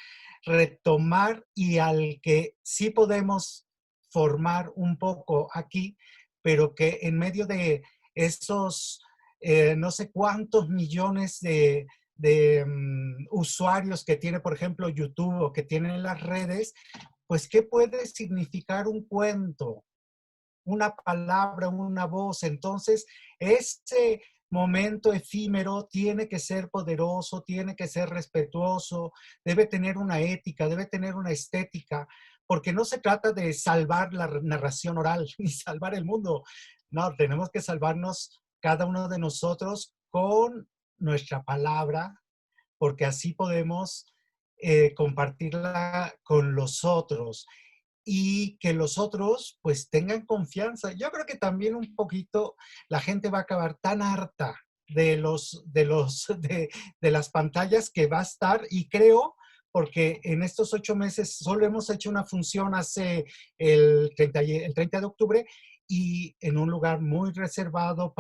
retomar, y al que sí podemos formar un poco aquí, pero que en medio de esos no sé cuántos millones de usuarios que tiene, por ejemplo, YouTube, o que tienen las redes, pues, ¿qué puede significar un cuento? Una palabra, una voz. Entonces, ese momento efímero tiene que ser poderoso, tiene que ser respetuoso, debe tener una ética, debe tener una estética, porque no se trata de salvar la narración oral ni salvar el mundo. No, tenemos que salvarnos cada uno de nosotros con nuestra palabra, porque así podemos compartirla con los otros y que los otros pues tengan confianza. Yo creo que también un poquito la gente va a acabar tan harta de las pantallas que va a estar, y creo, porque en estos 8 meses solo hemos hecho una función hace el 30 de octubre y en un lugar muy reservado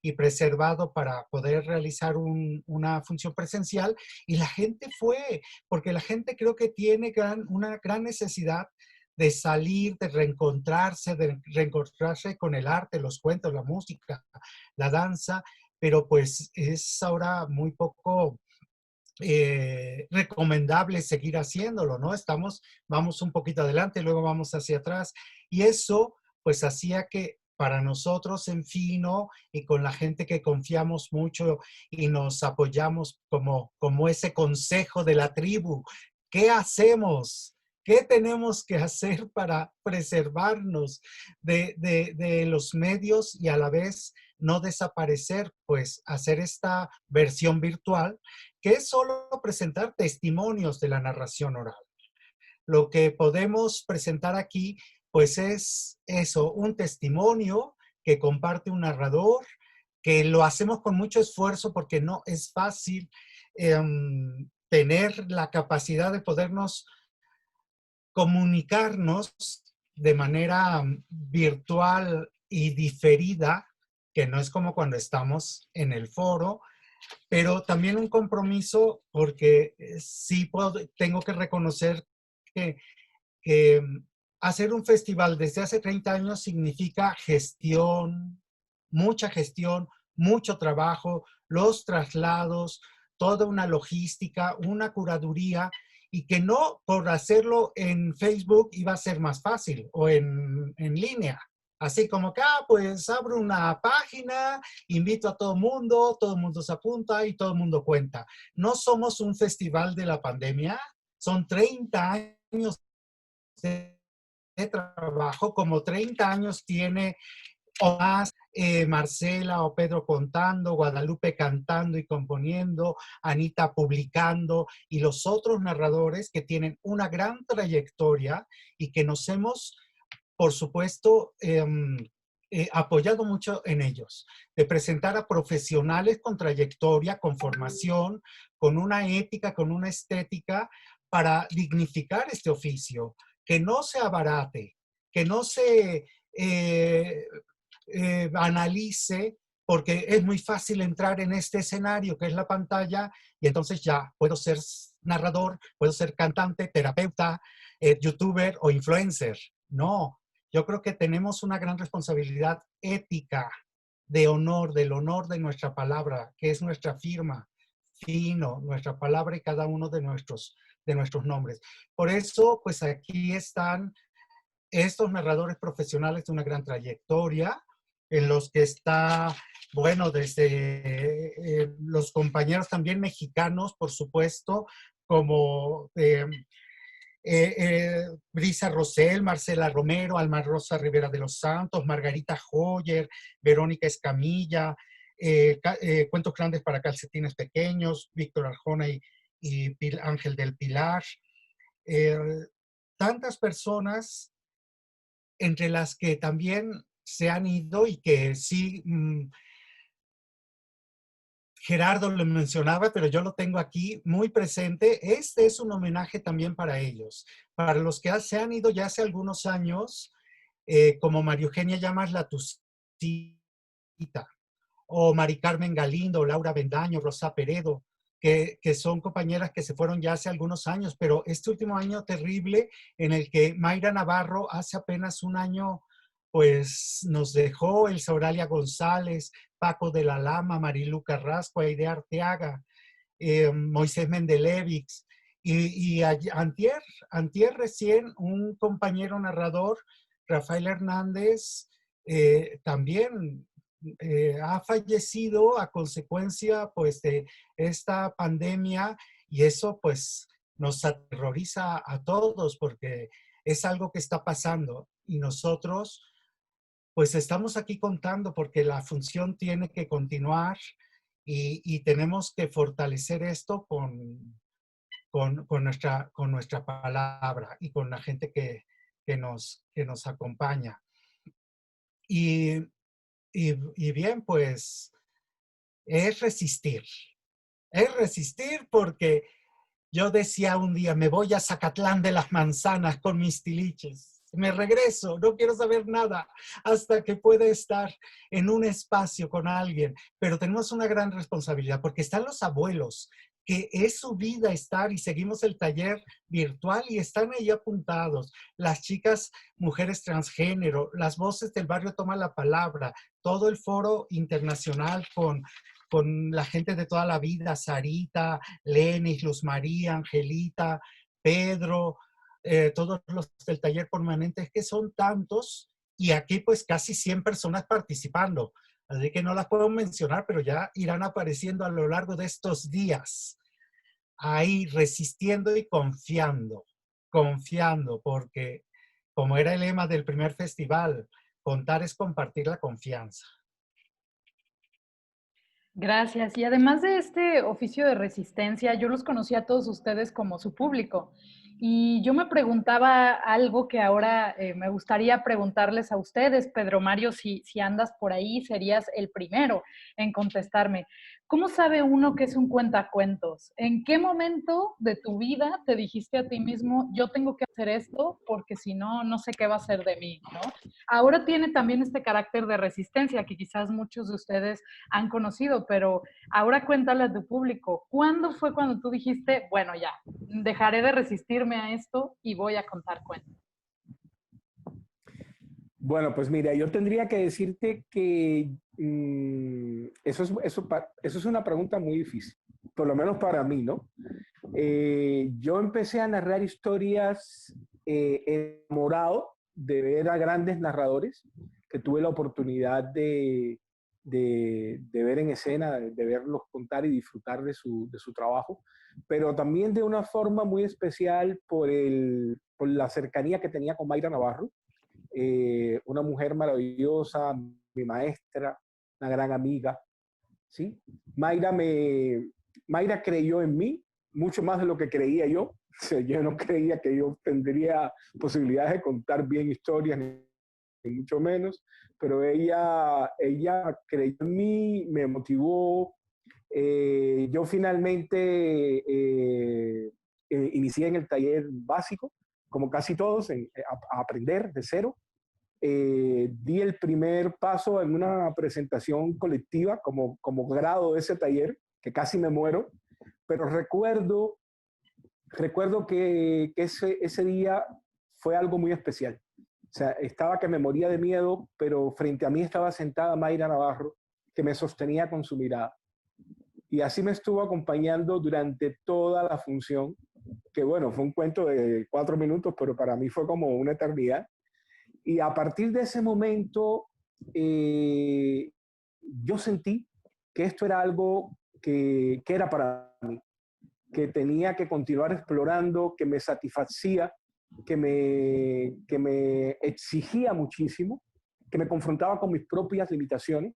y preservado para poder realizar una función presencial, y la gente fue, porque la gente creo que tiene una gran necesidad de salir, de reencontrarse con el arte, los cuentos, la música, la danza, pero pues es ahora muy poco recomendable seguir haciéndolo, ¿no? Vamos un poquito adelante, luego vamos hacia atrás, y eso pues hacía que para nosotros en Fino y con la gente que confiamos mucho y nos apoyamos como ese consejo de la tribu, ¿qué hacemos? ¿Qué tenemos que hacer para preservarnos de los medios y a la vez no desaparecer? Pues hacer esta versión virtual, que es solo presentar testimonios de la narración oral. Lo que podemos presentar aquí, pues es eso, un testimonio que comparte un narrador, que lo hacemos con mucho esfuerzo porque no es fácil tener la capacidad de podernos comunicarnos de manera virtual y diferida, que no es como cuando estamos en el foro, pero también un compromiso porque sí tengo que reconocer que hacer un festival desde hace 30 años significa gestión, mucho trabajo, los traslados, toda una logística, una curaduría, y que no por hacerlo en Facebook iba a ser más fácil o en línea. Así como que, pues abro una página, invito a todo el mundo se apunta y todo el mundo cuenta. No somos un festival de la pandemia, son 30 años de trabajo, como 30 años tiene o más Marcela o Pedro contando, Guadalupe cantando y componiendo, Anita publicando y los otros narradores que tienen una gran trayectoria y que nos hemos, por supuesto, apoyado mucho en ellos, de presentar a profesionales con trayectoria, con formación, con una ética, con una estética para dignificar este oficio, que no se abarate, que no se analice, porque es muy fácil entrar en este escenario que es la pantalla y entonces ya puedo ser narrador, puedo ser cantante, terapeuta, youtuber o influencer. No, yo creo que tenemos una gran responsabilidad ética del honor de nuestra palabra, que es nuestra firma, Fino, nuestra palabra y cada uno de nuestros nombres. Por eso, pues aquí están estos narradores profesionales de una gran trayectoria, en los que está, bueno, desde los compañeros también mexicanos, por supuesto, como Brisa Rosell, Marcela Romero, Alma Rosa Rivera de los Santos, Margarita Joyer, Verónica Escamilla, Cuentos Grandes para Calcetines Pequeños, Víctor Arjona y Ángel del Pilar. Tantas personas entre las que también se han ido y que sí, Gerardo lo mencionaba, pero yo lo tengo aquí muy presente. Este es un homenaje también para ellos, para los que se han ido ya hace algunos años, como María Eugenia Llamas Latusita, o Mari Carmen Galindo, Laura Bendaño, Rosa Peredo, que son compañeras que se fueron ya hace algunos años, pero este último año terrible en el que Mayra Navarro hace apenas un año pues nos dejó, Elsa Oralia González, Paco de la Lama, Marilu Carrasco, Aide Arteaga, Moisés Mendelevix, Antier recién un compañero narrador, Rafael Hernández, también ha fallecido a consecuencia pues de esta pandemia, y eso pues nos aterroriza a todos porque es algo que está pasando y nosotros pues estamos aquí contando porque la función tiene que continuar y tenemos que fortalecer esto con nuestra palabra y con la gente que nos acompaña. Y bien, pues es resistir porque yo decía un día, me voy a Zacatlán de las Manzanas con mis tiliches. Me regreso, no quiero saber nada hasta que pueda estar en un espacio con alguien. Pero tenemos una gran responsabilidad porque están los abuelos, que es su vida estar, y seguimos el taller virtual y están ahí apuntados. Las chicas, mujeres transgénero, las voces del barrio toman la palabra, todo el foro internacional con la gente de toda la vida, Sarita, Lenis, Luz María, Angelita, Pedro, todos los del taller permanente, es que son tantos, y aquí pues casi 100 personas participando, así que no las puedo mencionar, pero ya irán apareciendo a lo largo de estos días, ahí resistiendo y confiando, porque como era el lema del primer festival, contar es compartir la confianza. Gracias. Y además de este oficio de resistencia, yo los conocí a todos ustedes como su público. Y yo me preguntaba algo que ahora me gustaría preguntarles a ustedes, Pedro Mario, si andas por ahí, serías el primero en contestarme. ¿Cómo sabe uno que es un cuentacuentos? ¿En qué momento de tu vida te dijiste a ti mismo, yo tengo que hacer esto porque si no, no sé qué va a ser de mí, ¿no? Ahora tiene también este carácter de resistencia que quizás muchos de ustedes han conocido, pero ahora cuéntale a tu público, ¿cuándo fue cuando tú dijiste, bueno, ya, dejaré de resistirme a esto y voy a contar cuentos? Bueno, pues mira, yo tendría que decirte que eso es una pregunta muy difícil, por lo menos para mí, ¿no? Yo empecé a narrar historias enamorado de ver a grandes narradores que tuve la oportunidad de ver en escena, de verlos contar y disfrutar de su trabajo, pero también de una forma muy especial por la cercanía que tenía con Mayra Navarro, una mujer maravillosa, mi maestra, una gran amiga, ¿sí? Mayra creyó en mí mucho más de lo que creía yo. O sea, yo no creía que yo tendría posibilidades de contar bien historias, ni mucho menos, pero ella creyó en mí, me motivó. Yo finalmente inicié en el taller básico, como casi todos, a aprender de cero. Di el primer paso en una presentación colectiva como grado de ese taller, que casi me muero, pero recuerdo que ese día fue algo muy especial. O sea, estaba que me moría de miedo, pero frente a mí estaba sentada Mayra Navarro, que me sostenía con su mirada. Y así me estuvo acompañando durante toda la función, que bueno, fue un cuento de 4 minutos, pero para mí fue como una eternidad. Y a partir de ese momento, yo sentí que esto era algo que era para mí, que tenía que continuar explorando, que me satisfacía, que me exigía muchísimo, que me confrontaba con mis propias limitaciones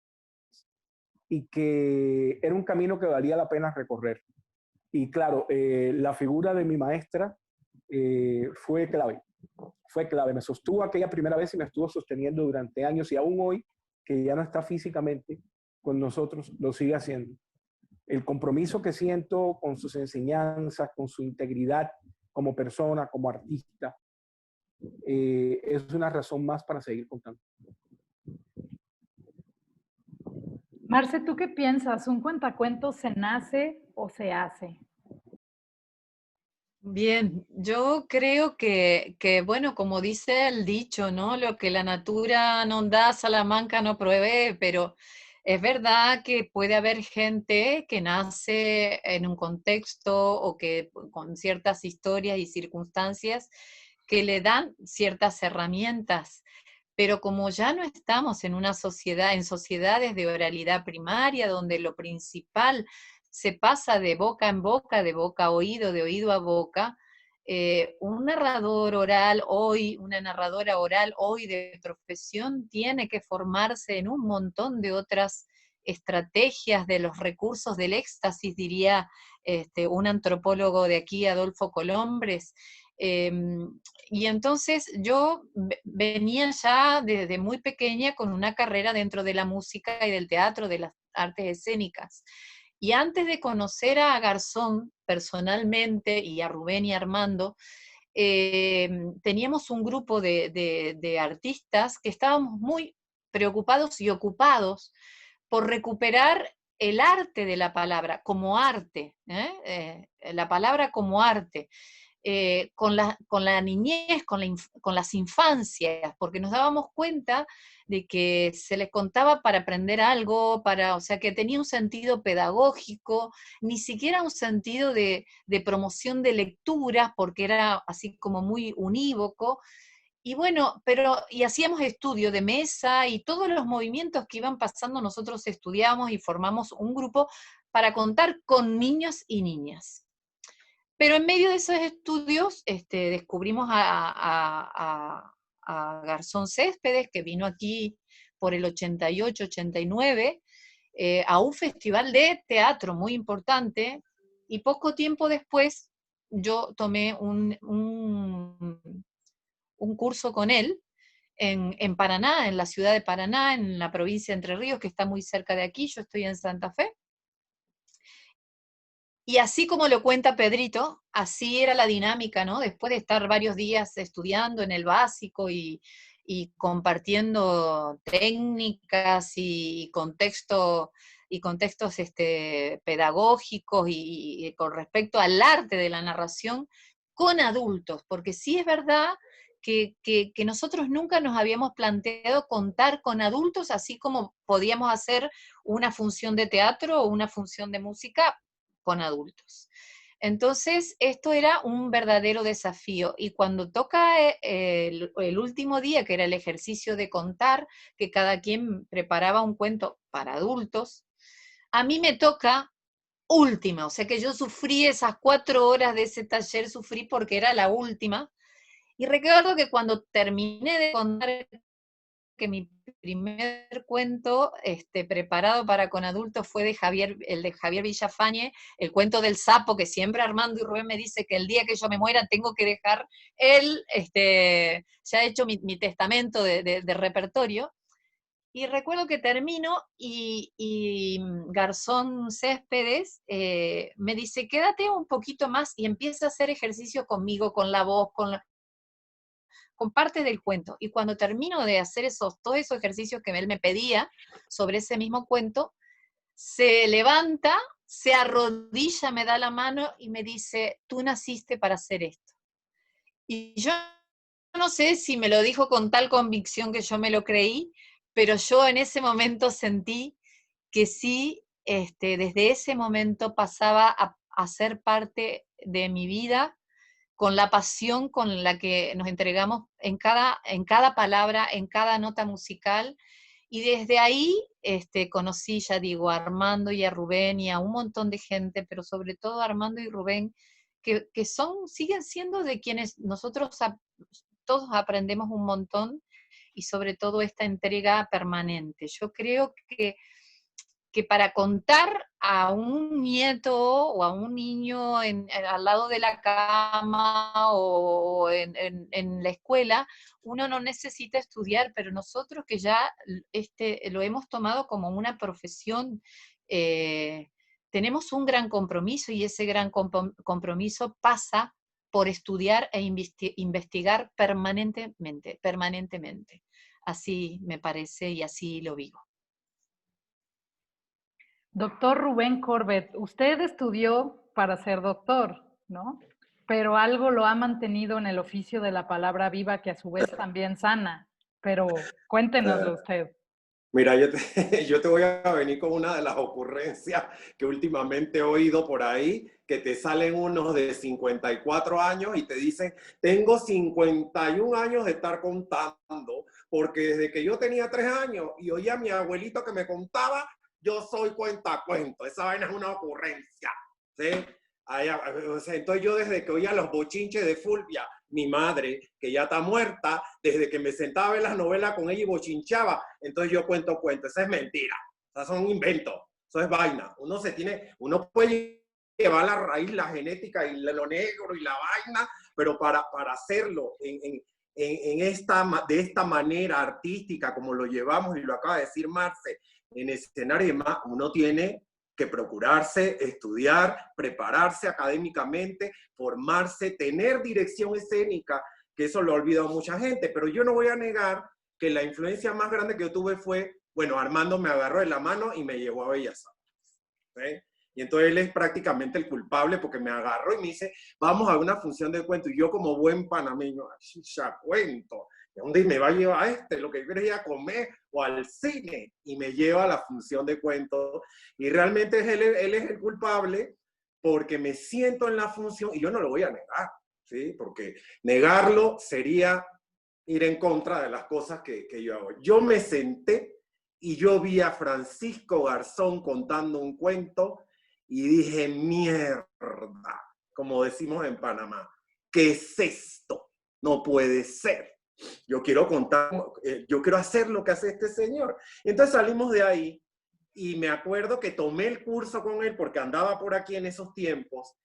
y que era un camino que valía la pena recorrer. Y claro, la figura de mi maestra fue clave. Fue clave, me sostuvo aquella primera vez y me estuvo sosteniendo durante años, y aún hoy, que ya no está físicamente con nosotros, lo sigue haciendo. El compromiso que siento con sus enseñanzas, con su integridad como persona, como artista, es una razón más para seguir contando. Marce, ¿tú qué piensas? ¿Un cuentacuentos se nace o se hace? Bien, yo creo que, bueno, como dice el dicho, ¿no? Lo que la natura no da, Salamanca no provee, pero Es verdad que puede haber gente que nace en un contexto o que con ciertas historias y circunstancias que le dan ciertas herramientas, pero como ya no estamos en una sociedad, en sociedades de oralidad primaria, donde lo principal se pasa de boca en boca, de boca a oído, de oído a boca, un narrador oral hoy, una narradora oral hoy de profesión tiene que formarse en un montón de otras estrategias de los recursos del éxtasis, diría un antropólogo de aquí, Adolfo Colombres. Y entonces yo venía ya desde muy pequeña con una carrera dentro de la música y del teatro, de las artes escénicas. Y antes de conocer a Garzón personalmente y a Rubén y Armando, teníamos un grupo de artistas que estábamos muy preocupados y ocupados por recuperar el arte de la palabra como arte, la palabra como arte. Con la niñez, con las infancias, porque nos dábamos cuenta de que se les contaba para aprender algo, o sea, que tenía un sentido pedagógico, ni siquiera un sentido de promoción de lecturas, porque era así como muy unívoco. Y bueno, y hacíamos estudio de mesa y todos los movimientos que iban pasando nosotros estudiamos y formamos un grupo para contar con niños y niñas. Pero en medio de esos estudios descubrimos a Garzón Céspedes, que vino aquí por el 88, 89, a un festival de teatro muy importante, y poco tiempo después yo tomé un curso con él en Paraná, en la ciudad de Paraná, en la provincia de Entre Ríos, que está muy cerca de aquí. Yo estoy en Santa Fe. Y así como lo cuenta Pedrito, así era la dinámica, ¿no? Después de estar varios días estudiando en el básico y compartiendo técnicas y contextos pedagógicos y con respecto al arte de la narración con adultos, porque sí es verdad que nosotros nunca nos habíamos planteado contar con adultos, así como podíamos hacer una función de teatro o una función de música con adultos. Entonces, esto era un verdadero desafío. Y cuando toca el último día, que era el ejercicio de contar, que cada quien preparaba un cuento para adultos, a mí me toca última. O sea que yo sufrí esas 4 horas de ese taller, sufrí porque era la última. Y recuerdo que cuando terminé de contar, que mi primer cuento preparado para con adultos fue el de Javier Villafañe, el cuento del sapo, que siempre Armando y Rubén me dice que el día que yo me muera tengo que dejar él, ya he hecho mi testamento de repertorio. Y recuerdo que termino y Garzón Céspedes me dice, quédate un poquito más, y empieza a hacer ejercicio conmigo, con la voz, con parte del cuento. Y cuando termino de hacer todos esos ejercicios que él me pedía sobre ese mismo cuento, se levanta, se arrodilla, me da la mano y me dice, tú naciste para hacer esto. Y yo no sé si me lo dijo con tal convicción que yo me lo creí, pero yo en ese momento sentí que sí, desde ese momento pasaba a ser parte de mi vida, con la pasión con la que nos entregamos en cada palabra, en cada nota musical. Y desde ahí conocí, ya digo, a Armando y a Rubén y a un montón de gente, pero sobre todo a Armando y Rubén, que siguen siendo de quienes nosotros todos aprendemos un montón, y sobre todo esta entrega permanente. Yo creo que para contar a un nieto o a un niño al lado de la cama o en la escuela, uno no necesita estudiar, pero nosotros que ya lo hemos tomado como una profesión, tenemos un gran compromiso, y ese gran compromiso pasa por estudiar e investigar permanentemente. Así me parece y así lo vivo. Doctor Rubén Corbet, usted estudió para ser doctor, ¿no? Pero algo lo ha mantenido en el oficio de la palabra viva, que a su vez también sana. Pero cuéntenoslo usted. Mira, yo te voy a venir con una de las ocurrencias que últimamente he oído por ahí, que te salen unos de 54 años y te dicen, tengo 51 años de estar contando, porque desde que yo tenía 3 años y oía a mi abuelito que me contaba, yo soy cuentacuento. Esa vaina es una ocurrencia, ¿sí? O sea, entonces yo desde que oía los bochinches de Fulvia, mi madre, que ya está muerta, desde que me sentaba a ver las novelas con ella y bochinchaba, entonces yo cuento cuentos. Esa es mentira, o sea, son inventos, eso es vaina. Uno puede llevar la raíz, la genética y lo negro y la vaina, pero para hacerlo de esta manera artística, como lo llevamos y lo acaba de decir Marce, en escenario y demás, uno tiene que procurarse, estudiar, prepararse académicamente, formarse, tener dirección escénica, que eso lo ha olvidado mucha gente, pero yo no voy a negar que la influencia más grande que yo tuve fue, bueno, Armando me agarró de la mano y me llevó a Bellas Artes, ¿sí? Y entonces él es prácticamente el culpable porque me agarró y me dice, vamos a una función de cuento. Y yo como buen panameño, ya cuento. ¿De dónde me va a llevar Lo que yo quería ir a comer o al cine. Y me lleva a la función de cuento. Y realmente él es el culpable porque me siento en la función y yo no lo voy a negar, ¿sí? Porque negarlo sería ir en contra de las cosas que yo hago. Yo me senté y yo vi a Francisco Garzón contando un cuento y dije, mierda, como decimos en Panamá, ¿qué es esto? No puede ser. Yo quiero contar, yo quiero hacer lo que hace este señor. Entonces salimos de ahí y me acuerdo que tomé el curso con él porque andaba por aquí en esos tiempos.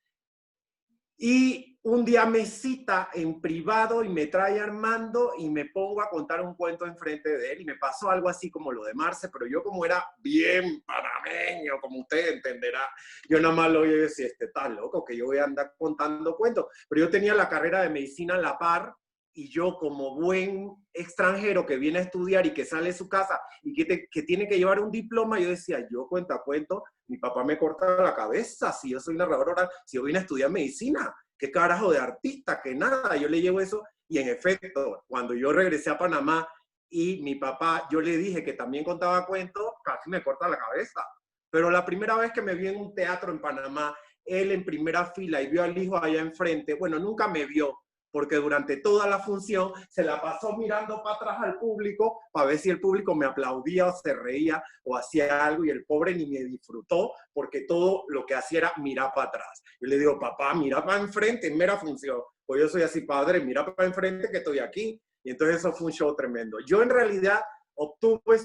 Y un día me cita en privado y me trae Armando y me pongo a contar un cuento enfrente de él y me pasó algo así como lo de Marce, pero yo como era bien panameño, como usted entenderá, yo nada más lo oí y decía, está loco que yo voy a andar contando cuentos. Pero yo tenía la carrera de medicina a la par y yo como buen extranjero que viene a estudiar y que sale de su casa y que tiene que llevar un diploma, yo decía, yo cuento, mi papá me corta la cabeza si yo soy narradora, si yo vine a estudiar medicina, qué carajo de artista, que nada, yo le llevo eso. Y en efecto, cuando yo regresé a Panamá y mi papá, yo le dije que también contaba cuentos, casi me corta la cabeza. Pero la primera vez que me vio en un teatro en Panamá, él en primera fila y vio al hijo allá enfrente, bueno, nunca me vio, porque durante toda la función se la pasó mirando para atrás al público para ver si el público me aplaudía o se reía o hacía algo, y el pobre ni me disfrutó porque todo lo que hacía era mirar para atrás. Yo le digo, papá, mira para enfrente, en mera función. Pues yo soy así, padre, mira para enfrente que estoy aquí. Y entonces eso fue un show tremendo. Yo en realidad obtuve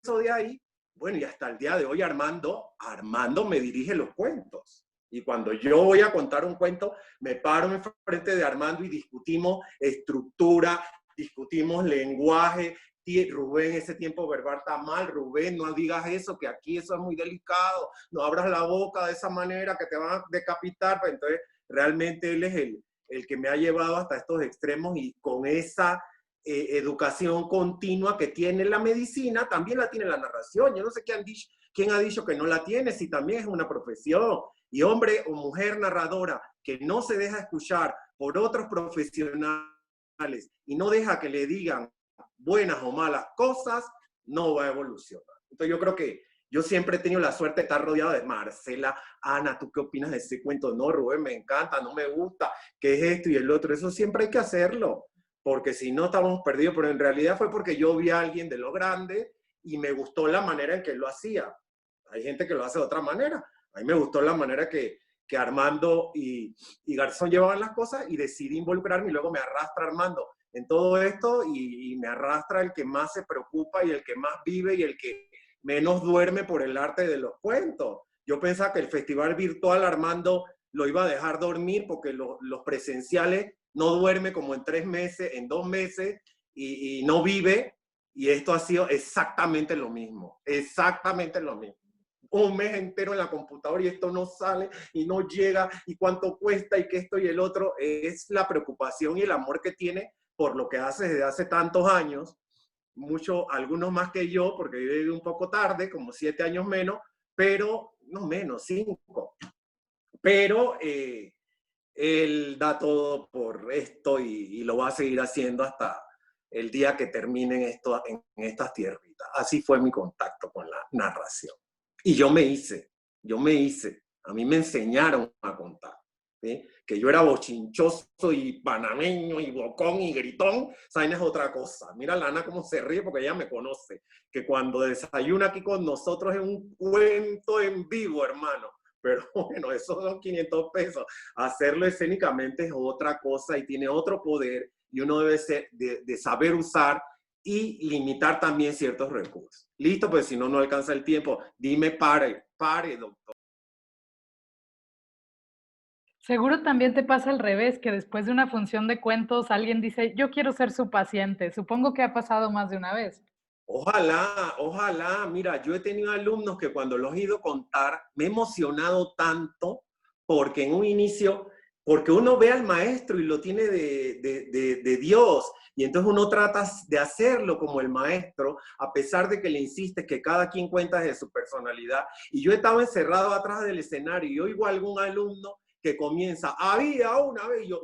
eso de ahí, bueno, y hasta el día de hoy Armando me dirige los cuentos. Y cuando yo voy a contar un cuento, me paro en frente de Armando y discutimos estructura, discutimos lenguaje. Rubén, ese tiempo verbal está mal. Rubén, no digas eso, que aquí eso es muy delicado. No abras la boca de esa manera que te van a decapitar. Entonces, realmente él es el que me ha llevado hasta estos extremos, y con esa educación continua que tiene la medicina, también la tiene la narración. Yo no sé quién ha dicho que no la tiene, si también es una profesión. Y hombre o mujer narradora que no se deja escuchar por otros profesionales y no deja que le digan buenas o malas cosas, no va a evolucionar. Entonces yo creo que yo siempre he tenido la suerte de estar rodeado de Marcela, Ana, ¿tú qué opinas de ese cuento? No, Rubén, me encanta, no me gusta, ¿qué es esto y el otro? Eso siempre hay que hacerlo, porque si no estamos perdidos, pero en realidad fue porque yo vi a alguien de lo grande y me gustó la manera en que lo hacía. Hay gente que lo hace de otra manera. A mí me gustó la manera que Armando y Garzón llevaban las cosas y decidí involucrarme, y luego me arrastra Armando en todo esto y me arrastra el que más se preocupa y el que más vive y el que menos duerme por el arte de los cuentos. Yo pensaba que el festival virtual Armando lo iba a dejar dormir porque los presenciales no duerme como en 3 meses, en 2 meses y no vive, y esto ha sido exactamente lo mismo, exactamente lo mismo. Un mes entero en la computadora y esto no sale y no llega, y cuánto cuesta y que esto y el otro. Es la preocupación y el amor que tiene por lo que hace desde hace tantos años, algunos más que yo, porque yo llegué un poco tarde, como 7 años menos, pero no menos, 5. Pero él da todo por esto y lo va a seguir haciendo el día que terminen esto en estas tierritas. Así fue mi contacto con la narración. Y yo me hice, a mí me enseñaron a contar, ¿sí? Que yo era bochinchoso y panameño y bocón y gritón, ¿saben? Es otra cosa. Mira a Ana cómo se ríe porque ella me conoce, que cuando desayuna aquí con nosotros es un cuento en vivo, hermano. Pero bueno, esos son 500 pesos. Hacerlo escénicamente es otra cosa y tiene otro poder y uno debe de saber usar y limitar también ciertos recursos. Listo, pues si no, no alcanza el tiempo. Dime pare, doctor. Seguro también te pasa al revés, que después de una función de cuentos alguien dice, yo quiero ser su paciente. Supongo que ha pasado más de una vez. Ojalá. Mira, yo he tenido alumnos que cuando los he ido a contar me he emocionado tanto porque en un inicio, porque uno ve al maestro y lo tiene de Dios y entonces uno trata de hacerlo como el maestro a pesar de que le insiste que cada quien cuenta de su personalidad. Y yo estaba encerrado atrás del escenario y oigo a algún alumno que comienza, había una vez y yo,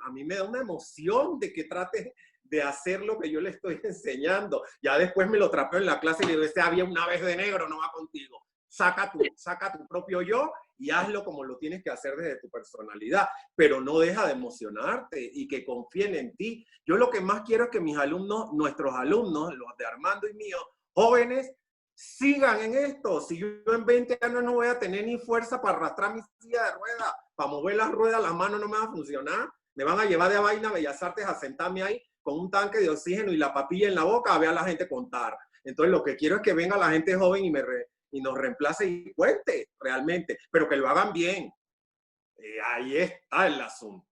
a mí me da una emoción de que trate de hacer lo que yo le estoy enseñando. Ya después me lo trapeo en la clase y le digo, había una vez de negro, no va contigo. Saca tu propio yo y hazlo como lo tienes que hacer desde tu personalidad, pero no deja de emocionarte y que confíen en ti. Yo lo que más quiero es que mis alumnos, nuestros alumnos, los de Armando y míos, jóvenes, sigan en esto. Si yo en 20 años no voy a tener ni fuerza para arrastrar mi silla de ruedas, para mover las ruedas, las manos no me van a funcionar. Me van a llevar de vaina a Bellas Artes a sentarme ahí con un tanque de oxígeno y la papilla en la boca a ver a la gente contar. Entonces lo que quiero es que venga la gente joven y nos reemplace y cuente realmente, pero que lo hagan bien. Ahí está el asunto.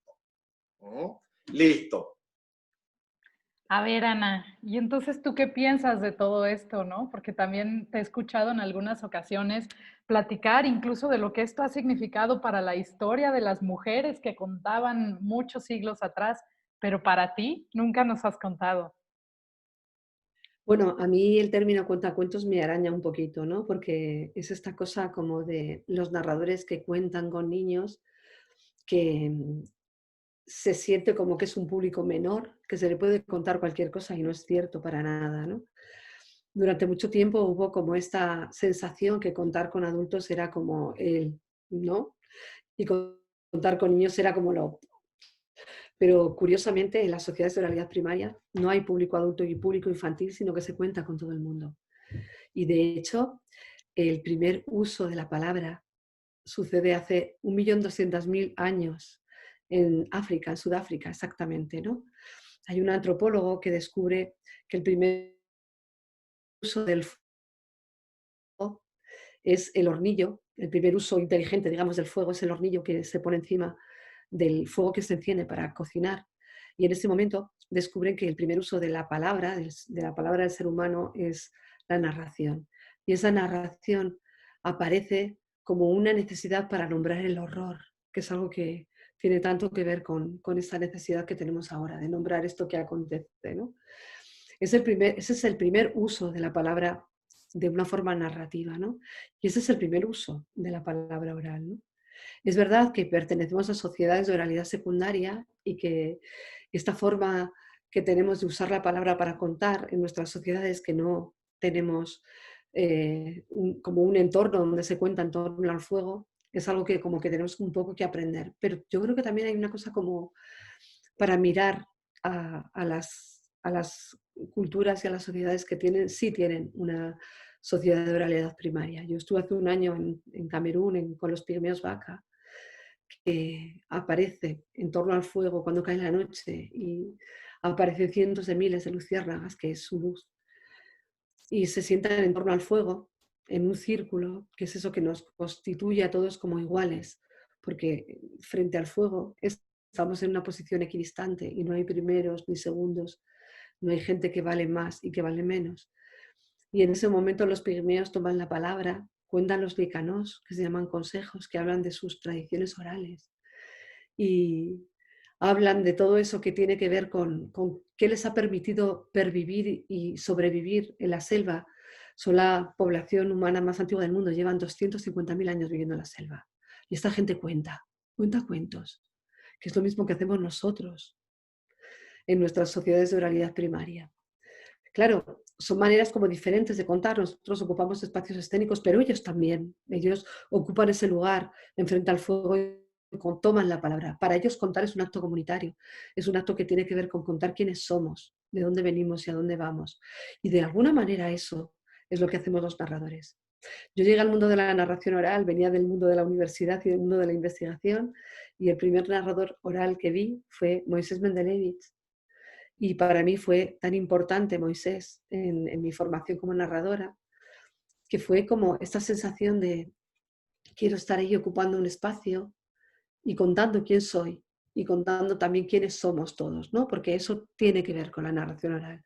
¿No? Listo. A ver, Ana, y entonces tú qué piensas de todo esto, ¿no? Porque también te he escuchado en algunas ocasiones platicar incluso de lo que esto ha significado para la historia de las mujeres que contaban muchos siglos atrás, pero para ti nunca nos has contado. Bueno, a mí el término cuentacuentos me araña un poquito, ¿no? Porque es esta cosa como de los narradores que cuentan con niños que se siente como que es un público menor, que se le puede contar cualquier cosa y no es cierto para nada, ¿no? Durante mucho tiempo hubo como esta sensación que contar con adultos era como el, ¿no? Y contar con niños era como lo... Pero curiosamente en las sociedades de oralidad primaria no hay público adulto y público infantil, sino que se cuenta con todo el mundo. Y de hecho, el primer uso de la palabra sucede hace 1.200.000 años en África, en Sudáfrica exactamente, ¿no? Hay un antropólogo que descubre que el primer uso del fuego es el hornillo, el primer uso inteligente, digamos, del fuego es el hornillo que se pone encima del fuego que se enciende para cocinar. Y en ese momento descubren que el primer uso de la palabra del ser humano es la narración. Y esa narración aparece como una necesidad para nombrar el horror, que es algo que tiene tanto que ver con esa necesidad que tenemos ahora de nombrar esto que acontece, ¿no? Ese es el primer uso de la palabra de una forma narrativa, ¿no? Y ese es el primer uso de la palabra oral, ¿no? Es verdad que pertenecemos a sociedades de oralidad secundaria y que esta forma que tenemos de usar la palabra para contar en nuestras sociedades que no tenemos como un entorno donde se cuenta en torno al fuego, es algo que como que tenemos un poco que aprender. Pero yo creo que también hay una cosa como para mirar a las culturas y a las sociedades que sí tienen una sociedad de oralidad primaria. Yo estuve hace un año en Camerún con los pigmeos Baka, que aparece en torno al fuego cuando cae la noche y aparecen cientos de miles de luciérnagas, que es su luz, y se sientan en torno al fuego en un círculo, que es eso que nos constituye a todos como iguales, porque frente al fuego estamos en una posición equidistante y no hay primeros ni segundos, no hay gente que vale más y que vale menos. Y en ese momento los pigmeos toman la palabra, cuentan los licanos, que se llaman consejos, que hablan de sus tradiciones orales y hablan de todo eso que tiene que ver con qué les ha permitido pervivir y sobrevivir en la selva. Son la población humana más antigua del mundo, llevan 250.000 años viviendo en la selva. Y esta gente cuenta cuentos, que es lo mismo que hacemos nosotros. en nuestras sociedades de oralidad primaria. Claro, son maneras como diferentes de contar. Nosotros ocupamos espacios escénicos, pero ellos también. Ellos ocupan ese lugar enfrente al fuego y toman la palabra. Para ellos contar es un acto comunitario. Es un acto que tiene que ver con contar quiénes somos, de dónde venimos y a dónde vamos. Y de alguna manera eso es lo que hacemos los narradores. Yo llegué al mundo de la narración oral, venía del mundo de la universidad y del mundo de la investigación, y el primer narrador oral que vi fue Moisés Mendelevich. Y para mí fue tan importante Moisés en mi formación como narradora, que fue como esta sensación de quiero estar ahí ocupando un espacio y contando quién soy y contando también quiénes somos todos, ¿no? Porque eso tiene que ver con la narración oral.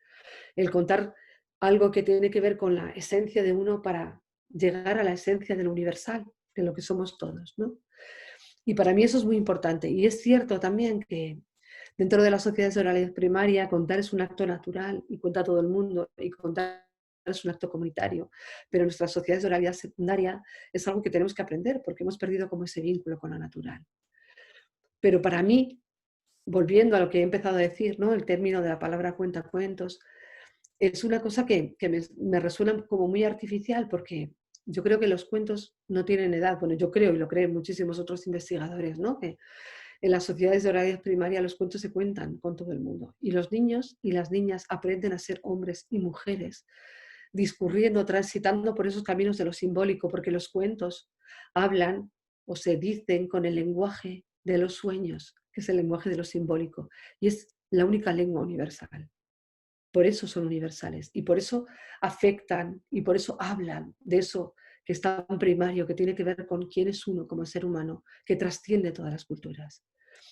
El contar algo que tiene que ver con la esencia de uno para llegar a la esencia del universal, de lo que somos todos, ¿no? Y para mí eso es muy importante. Y es cierto también que dentro de las sociedades de oralidad primaria, contar es un acto natural y cuenta todo el mundo, y contar es un acto comunitario. Pero en nuestras sociedades de oralidad secundaria es algo que tenemos que aprender porque hemos perdido como ese vínculo con lo natural. Pero para mí, volviendo a lo que he empezado a decir, ¿no? El término de la palabra cuentacuentos, es una cosa que me resuena como muy artificial porque yo creo que los cuentos no tienen edad. Bueno, yo creo, y lo creen muchísimos otros investigadores, ¿no? Que en las sociedades de oralidad primaria los cuentos se cuentan con todo el mundo. Y los niños y las niñas aprenden a ser hombres y mujeres, discurriendo, transitando por esos caminos de lo simbólico, porque los cuentos hablan o se dicen con el lenguaje de los sueños, que es el lenguaje de lo simbólico. Y es la única lengua universal. Por eso son universales y por eso afectan y por eso hablan de eso que es tan primario, que tiene que ver con quién es uno como ser humano, que trasciende todas las culturas.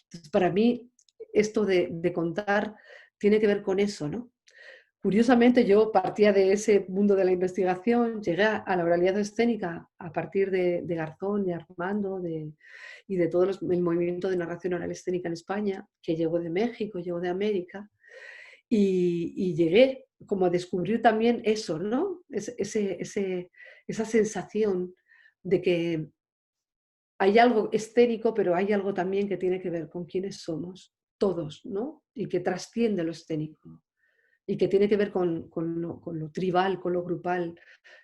Entonces, para mí, esto de contar tiene que ver con eso, ¿no? Curiosamente, yo partía de ese mundo de la investigación, llegué a la oralidad escénica a partir de Garzón, de Armando y de todo el movimiento de narración oral escénica en España, que llegó de México, llegó de América. Y llegué como a descubrir también eso, ¿no? Esa sensación de que hay algo escénico, pero hay algo también que tiene que ver con quiénes somos todos, ¿no? Y que trasciende lo escénico. Y que tiene que ver con lo tribal, con lo grupal,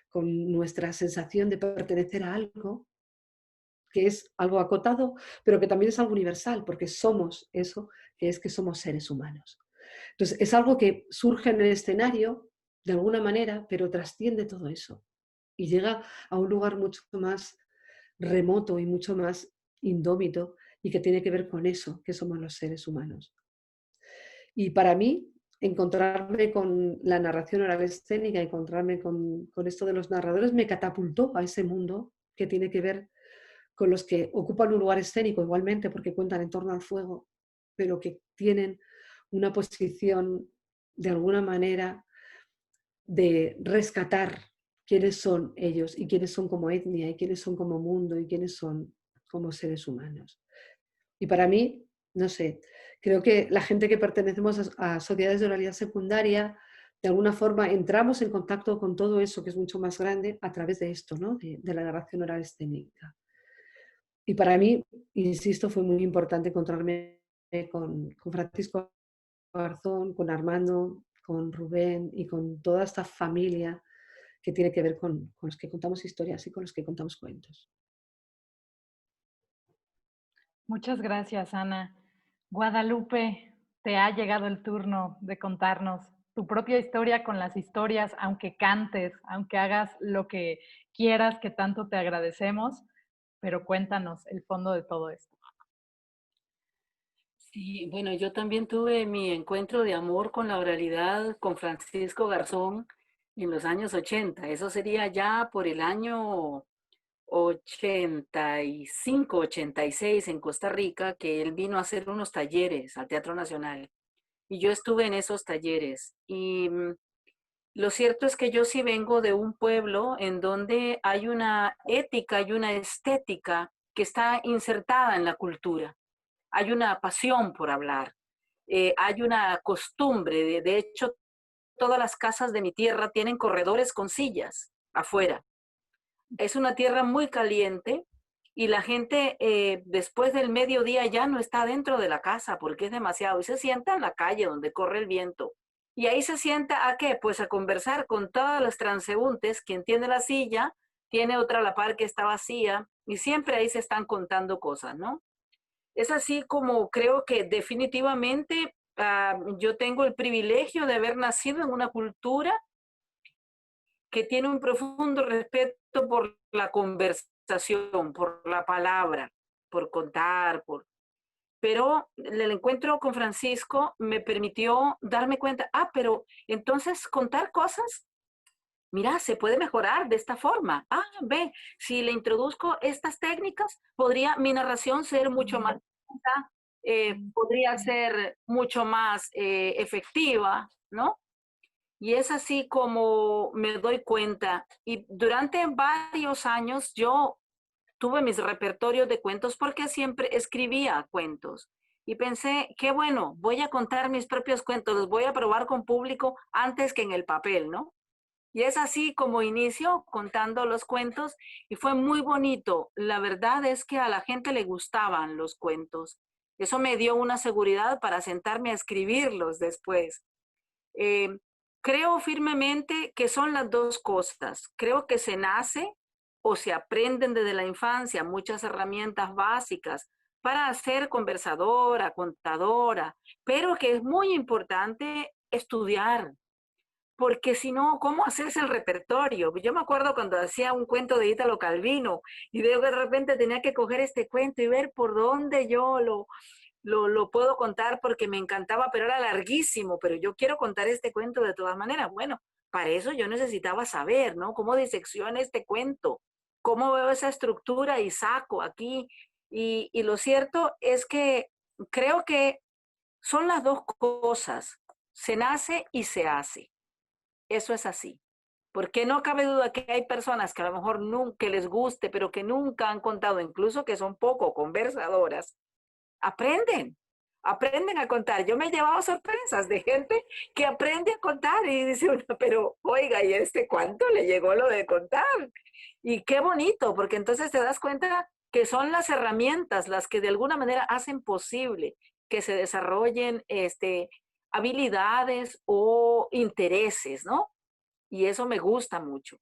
con nuestra sensación de pertenecer a algo que es algo acotado, pero que también es algo universal, porque somos eso, que es que somos seres humanos. Entonces, es algo que surge en el escenario, de alguna manera, pero trasciende todo eso y llega a un lugar mucho más remoto y mucho más indómito y que tiene que ver con eso, que somos los seres humanos. Y para mí, encontrarme con la narración oral escénica, encontrarme con esto de los narradores, me catapultó a ese mundo que tiene que ver con los que ocupan un lugar escénico igualmente porque cuentan en torno al fuego, pero que tienen una posición de alguna manera de rescatar quiénes son ellos y quiénes son como etnia y quiénes son como mundo y quiénes son como seres humanos. Y para mí, no sé, creo que la gente que pertenecemos a sociedades de oralidad secundaria, de alguna forma entramos en contacto con todo eso que es mucho más grande a través de esto, ¿no? de la narración oral escénica. Y para mí, insisto, fue muy importante encontrarme con Francisco Garzón, con Armando, con Rubén y con toda esta familia que tiene que ver con los que contamos historias y con los que contamos cuentos. Muchas gracias, Ana. Guadalupe, te ha llegado el turno de contarnos tu propia historia con las historias, aunque cantes, aunque hagas lo que quieras, que tanto te agradecemos, pero cuéntanos el fondo de todo esto. Sí, bueno, yo también tuve mi encuentro de amor con la oralidad con Francisco Garzón en los años 80. Eso sería ya por el año 85, 86 en Costa Rica, que él vino a hacer unos talleres al Teatro Nacional. Y yo estuve en esos talleres. Y lo cierto es que yo sí vengo de un pueblo en donde hay una ética y una estética que está insertada en la cultura. Hay una pasión por hablar, hay una costumbre, de hecho, todas las casas de mi tierra tienen corredores con sillas afuera. Es una tierra muy caliente y la gente después del mediodía ya no está dentro de la casa porque es demasiado y se sienta en la calle donde corre el viento. Y ahí se sienta ¿a qué? Pues a conversar con todos los transeúntes. Quien tiene la silla, tiene otra a la par que está vacía y siempre ahí se están contando cosas, ¿no? Es así como creo que definitivamente yo tengo el privilegio de haber nacido en una cultura que tiene un profundo respeto por la conversación, por la palabra, por contar, pero el encuentro con Francisco me permitió darme cuenta, pero entonces contar cosas, mira, se puede mejorar de esta forma. Ve, si le introduzco estas técnicas, podría mi narración ser mucho más, podría ser mucho más efectiva, ¿no? Y es así como me doy cuenta. Y durante varios años yo tuve mis repertorios de cuentos porque siempre escribía cuentos. Y pensé, qué bueno, voy a contar mis propios cuentos, los voy a probar con público antes que en el papel, ¿no? Y es así como inicio contando los cuentos y fue muy bonito. La verdad es que a la gente le gustaban los cuentos. Eso me dio una seguridad para sentarme a escribirlos después. Eh, Creo firmemente que son las dos cosas. Creo que se nace o se aprenden desde la infancia muchas herramientas básicas para ser conversadora, contadora, pero que es muy importante estudiar, porque si no, ¿cómo hacerse el repertorio? Yo me acuerdo cuando hacía un cuento de Italo Calvino y de repente tenía que coger este cuento y ver por dónde yo lo puedo contar porque me encantaba, pero era larguísimo, pero yo quiero contar este cuento de todas maneras. Bueno, para eso yo necesitaba saber, ¿no? ¿Cómo disecciona este cuento? ¿Cómo veo esa estructura y saco aquí? Y lo cierto es que creo que son las dos cosas. Se nace y se hace. Eso es así. Porque no cabe duda que hay personas que a lo mejor nunca les guste, pero que nunca han contado, incluso que son poco conversadoras, aprenden a contar. Yo me he llevado sorpresas de gente que aprende a contar y dice uno, pero oiga, ¿y cuánto le llegó lo de contar? Y qué bonito, porque entonces te das cuenta que son las herramientas las que de alguna manera hacen posible que se desarrollen habilidades o intereses, ¿no? Y eso me gusta mucho.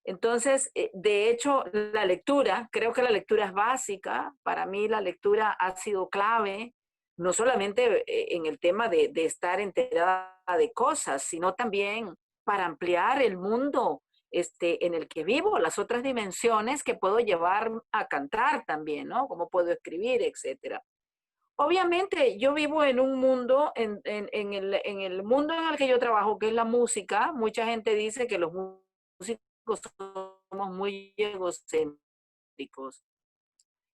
Entonces, de hecho, la lectura, creo que la lectura es básica. Para mí la lectura ha sido clave, no solamente en el tema de estar enterada de cosas, sino también para ampliar el mundo en el que vivo, las otras dimensiones que puedo llevar a cantar también, ¿no? Cómo puedo escribir, etcétera. Obviamente, yo vivo en un mundo, en el mundo en el que yo trabajo, que es la música. Mucha gente dice que los músicos somos muy egocéntricos.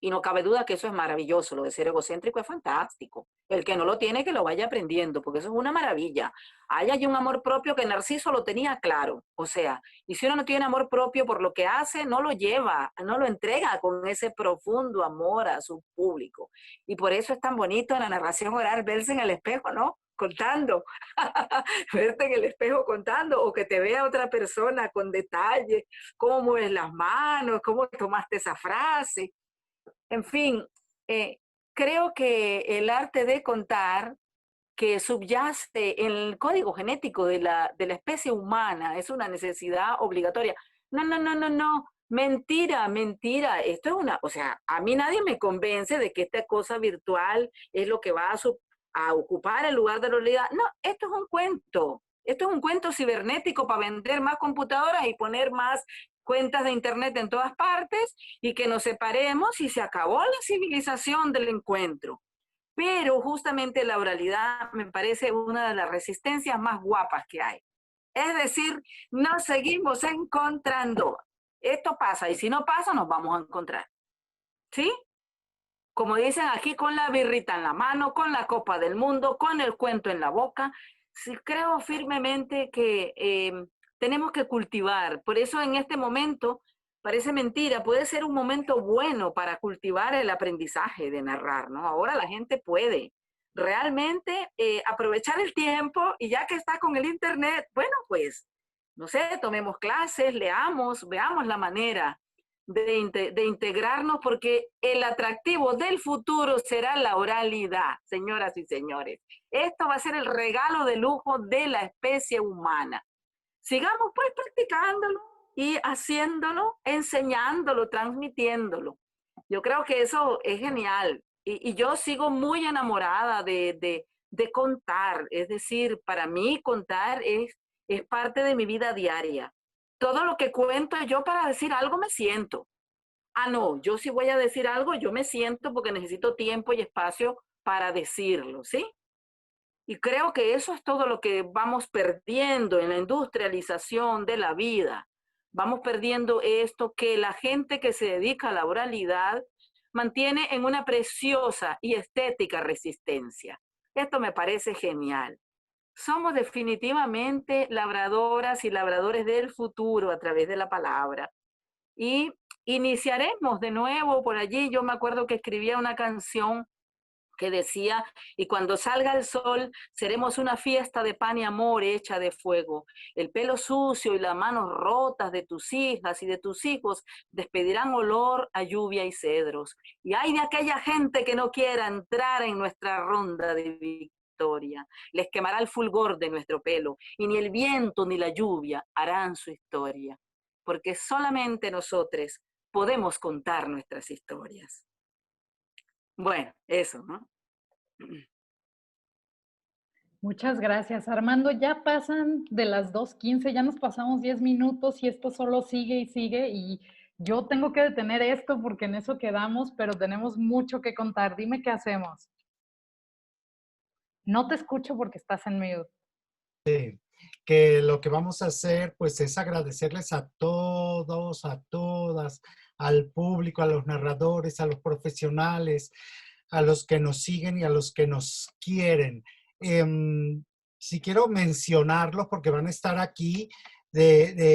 Y no cabe duda que eso es maravilloso, lo de ser egocéntrico es fantástico. El que no lo tiene, que lo vaya aprendiendo, porque eso es una maravilla. Hay un amor propio que Narciso lo tenía claro. O sea, y si uno no tiene amor propio por lo que hace, no lo lleva, no lo entrega con ese profundo amor a su público. Y por eso es tan bonito en la narración oral verse en el espejo, ¿no? Contando, verte en el espejo contando, o que te vea otra persona con detalle, cómo mueves las manos, cómo tomaste esa frase. En fin, creo que el arte de contar, que subyace en el código genético de la especie humana, es una necesidad obligatoria. No, mentira, mentira. Esto es o sea, a mí nadie me convence de que esta cosa virtual es lo que va a ocupar el lugar de la realidad. No, esto es un cuento. Esto es un cuento cibernético para vender más computadoras y poner más cuentas de internet en todas partes y que nos separemos y se acabó la civilización del encuentro. Pero justamente la oralidad me parece una de las resistencias más guapas que hay. Es decir, nos seguimos encontrando. Esto pasa y si no pasa nos vamos a encontrar. ¿Sí? Como dicen aquí, con la birrita en la mano, con la copa del mundo, con el cuento en la boca. Sí, creo firmemente que tenemos que cultivar. Por eso en este momento, parece mentira, puede ser un momento bueno para cultivar el aprendizaje de narrar, ¿no? Ahora la gente puede realmente aprovechar el tiempo y ya que está con el internet, bueno, pues, no sé, tomemos clases, leamos, veamos la manera de integrarnos, porque el atractivo del futuro será la oralidad, señoras y señores. Esto va a ser el regalo de lujo de la especie humana. Sigamos pues practicándolo y haciéndolo, enseñándolo, transmitiéndolo. Yo creo que eso es genial. Y yo sigo muy enamorada de contar. Es decir, para mí contar es parte de mi vida diaria. Todo lo que cuento, yo para decir algo me siento. Ah, no, yo si voy a decir algo, yo me siento porque necesito tiempo y espacio para decirlo, ¿sí? Y creo que eso es todo lo que vamos perdiendo en la industrialización de la vida. Vamos perdiendo esto que la gente que se dedica a la oralidad mantiene en una preciosa y estética resistencia. Esto me parece genial. Somos definitivamente labradoras y labradores del futuro a través de la palabra. Y iniciaremos de nuevo por allí. Yo me acuerdo que escribía una canción que decía, y cuando salga el sol, seremos una fiesta de pan y amor hecha de fuego. El pelo sucio y las manos rotas de tus hijas y de tus hijos despedirán olor a lluvia y cedros. Y hay de aquella gente que no quiera entrar en nuestra ronda de victoria. Les quemará el fulgor de nuestro pelo, y ni el viento ni la lluvia harán su historia, porque solamente nosotros podemos contar nuestras historias. Bueno, eso, ¿no? Muchas gracias, Armando. Ya pasan de las 2:15, ya nos pasamos 10 minutos y esto solo sigue y sigue y yo tengo que detener esto porque en eso quedamos, pero tenemos mucho que contar. Dime qué hacemos. No te escucho porque estás en mute. Que lo que vamos a hacer pues es agradecerles a todos, a todas, al público, a los narradores, a los profesionales, a los que nos siguen y a los que nos quieren. Si quiero mencionarlos porque van a estar aquí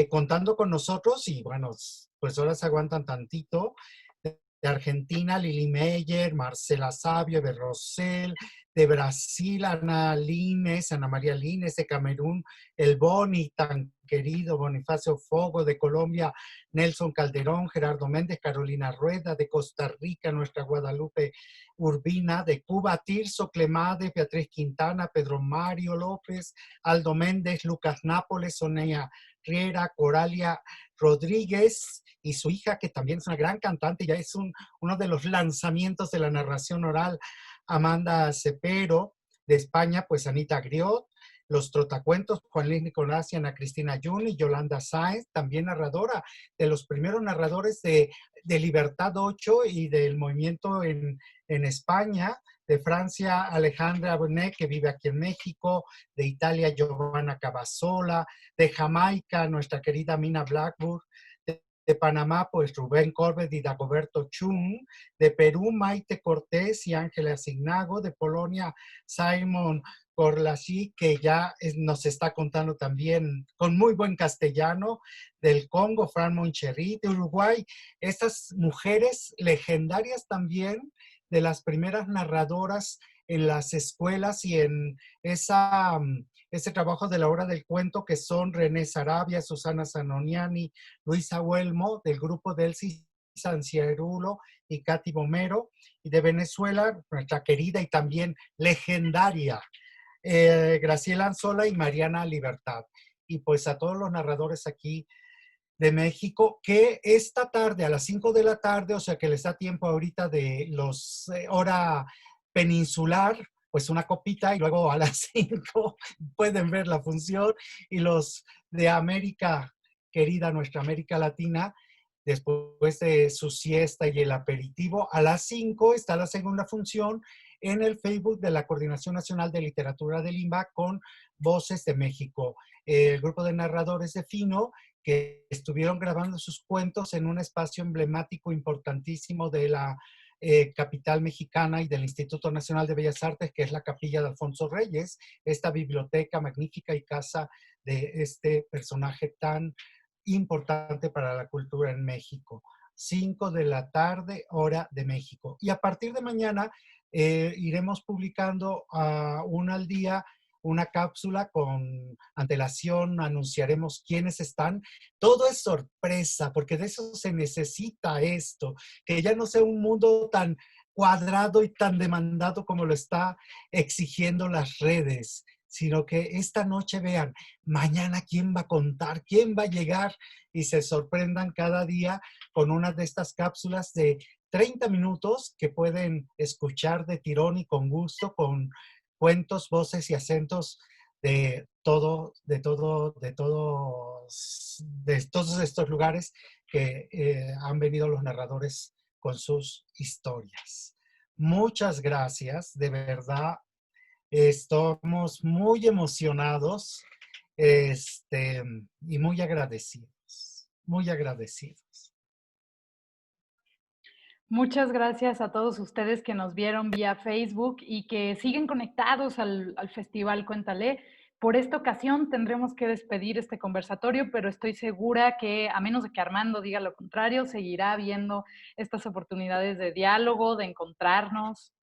contando con nosotros y bueno, pues ahora se aguantan tantito. De Argentina, Lili Meyer, Marcela Sabio, de Rosell, de Brasil, Ana Lines, Ana María Lines, de Camerún, el Boni, tan querido, Bonifacio Fogo, de Colombia, Nelson Calderón, Gerardo Méndez, Carolina Rueda, de Costa Rica, nuestra Guadalupe Urbina, de Cuba, Tirso Clemade, Beatriz Quintana, Pedro Mario López, Aldo Méndez, Lucas Nápoles, Sonia Riera, Coralia Rodríguez y su hija, que también es una gran cantante, ya es uno de los lanzamientos de la narración oral, Amanda Cepero, de España, pues Anita Griot, los trotacuentos, Juan Luis Nicolás y Ana Cristina Yun y Yolanda Sáenz, también narradora, de los primeros narradores de Libertad 8 y del movimiento en España, de Francia, Alejandra Bonet, que vive aquí en México, de Italia, Giovanna Cavazola, de Jamaica, nuestra querida Mina Blackburn, de Panamá, pues Rubén Corbett y Dagoberto Chung, de Perú, Maite Cortés y Ángela Signago, de Polonia, Simon Corlaci, que ya nos está contando también con muy buen castellano, del Congo, Fran Moncherry, de Uruguay, estas mujeres legendarias también, de las primeras narradoras en las escuelas y en ese trabajo de la hora del cuento, que son René Sarabia, Susana Zanoniani, Luisa Huelmo, del grupo Delcy Sancierulo y Katy Bomero, y de Venezuela, nuestra querida y también legendaria Graciela Anzola y Mariana Libertad. Y pues a todos los narradores aquí de México, que esta tarde a las 5 de la tarde, o sea que les da tiempo ahorita de los hora peninsular, pues una copita y luego a las 5 pueden ver la función, y los de América querida, nuestra América Latina, después de su siesta y el aperitivo, a las 5 está la segunda función en el Facebook de la Coordinación Nacional de Literatura del IMBA con Voces de México. El grupo de narradores de Fino, que estuvieron grabando sus cuentos en un espacio emblemático importantísimo de la capital mexicana y del Instituto Nacional de Bellas Artes, que es la Capilla de Alfonso Reyes, esta biblioteca magnífica y casa de este personaje tan importante para la cultura en México. 5 de la tarde, hora de México. Y a partir de mañana iremos publicando una al día una cápsula con antelación, anunciaremos quiénes están. Todo es sorpresa, porque de eso se necesita esto, que ya no sea un mundo tan cuadrado y tan demandado como lo está exigiendo las redes, sino que esta noche vean, mañana quién va a contar, quién va a llegar y se sorprendan cada día con una de estas cápsulas de 30 minutos que pueden escuchar de tirón y con gusto, con cuentos, voces y acentos de todos estos lugares que han venido los narradores con sus historias. Muchas gracias, de verdad. Estamos muy emocionados y muy agradecidos, muy agradecidos. Muchas gracias a todos ustedes que nos vieron vía Facebook y que siguen conectados al Festival Cuéntale. Por esta ocasión tendremos que despedir este conversatorio, pero estoy segura que, a menos de que Armando diga lo contrario, seguirá habiendo estas oportunidades de diálogo, de encontrarnos.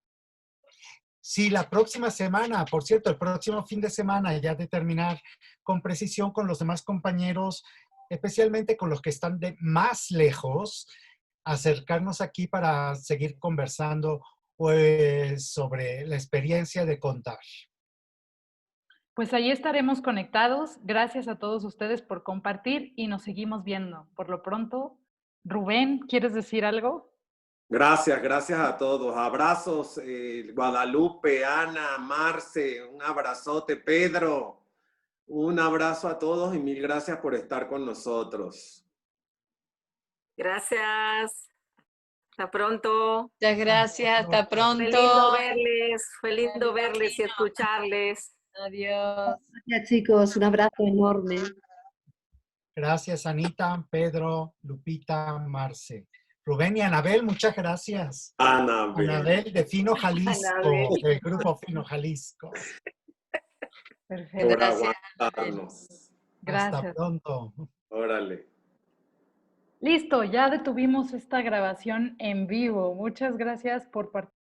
Sí, la próxima semana, por cierto, el próximo fin de semana, ya de terminar con precisión con los demás compañeros, especialmente con los que están de más lejos, acercarnos aquí para seguir conversando pues, sobre la experiencia de contar. Pues ahí estaremos conectados. Gracias a todos ustedes por compartir y nos seguimos viendo. Por lo pronto, Rubén, ¿quieres decir algo? Gracias, gracias a todos. Abrazos, Guadalupe, Ana, Marce, un abrazote, Pedro. Un abrazo a todos y mil gracias por estar con nosotros. Gracias. Hasta pronto. Muchas gracias, hasta pronto. Fue lindo verles y escucharles. Adiós. Gracias, chicos. Un abrazo enorme. Gracias, Anita, Pedro, Lupita, Marce. Rubén y Anabel, muchas gracias. Anabel de Fino Jalisco, del grupo Fino Jalisco. Perfecto. Por Gracias. aguantarnos. Gracias. Hasta pronto. Órale. Listo, ya detuvimos esta grabación en vivo. Muchas gracias por participar.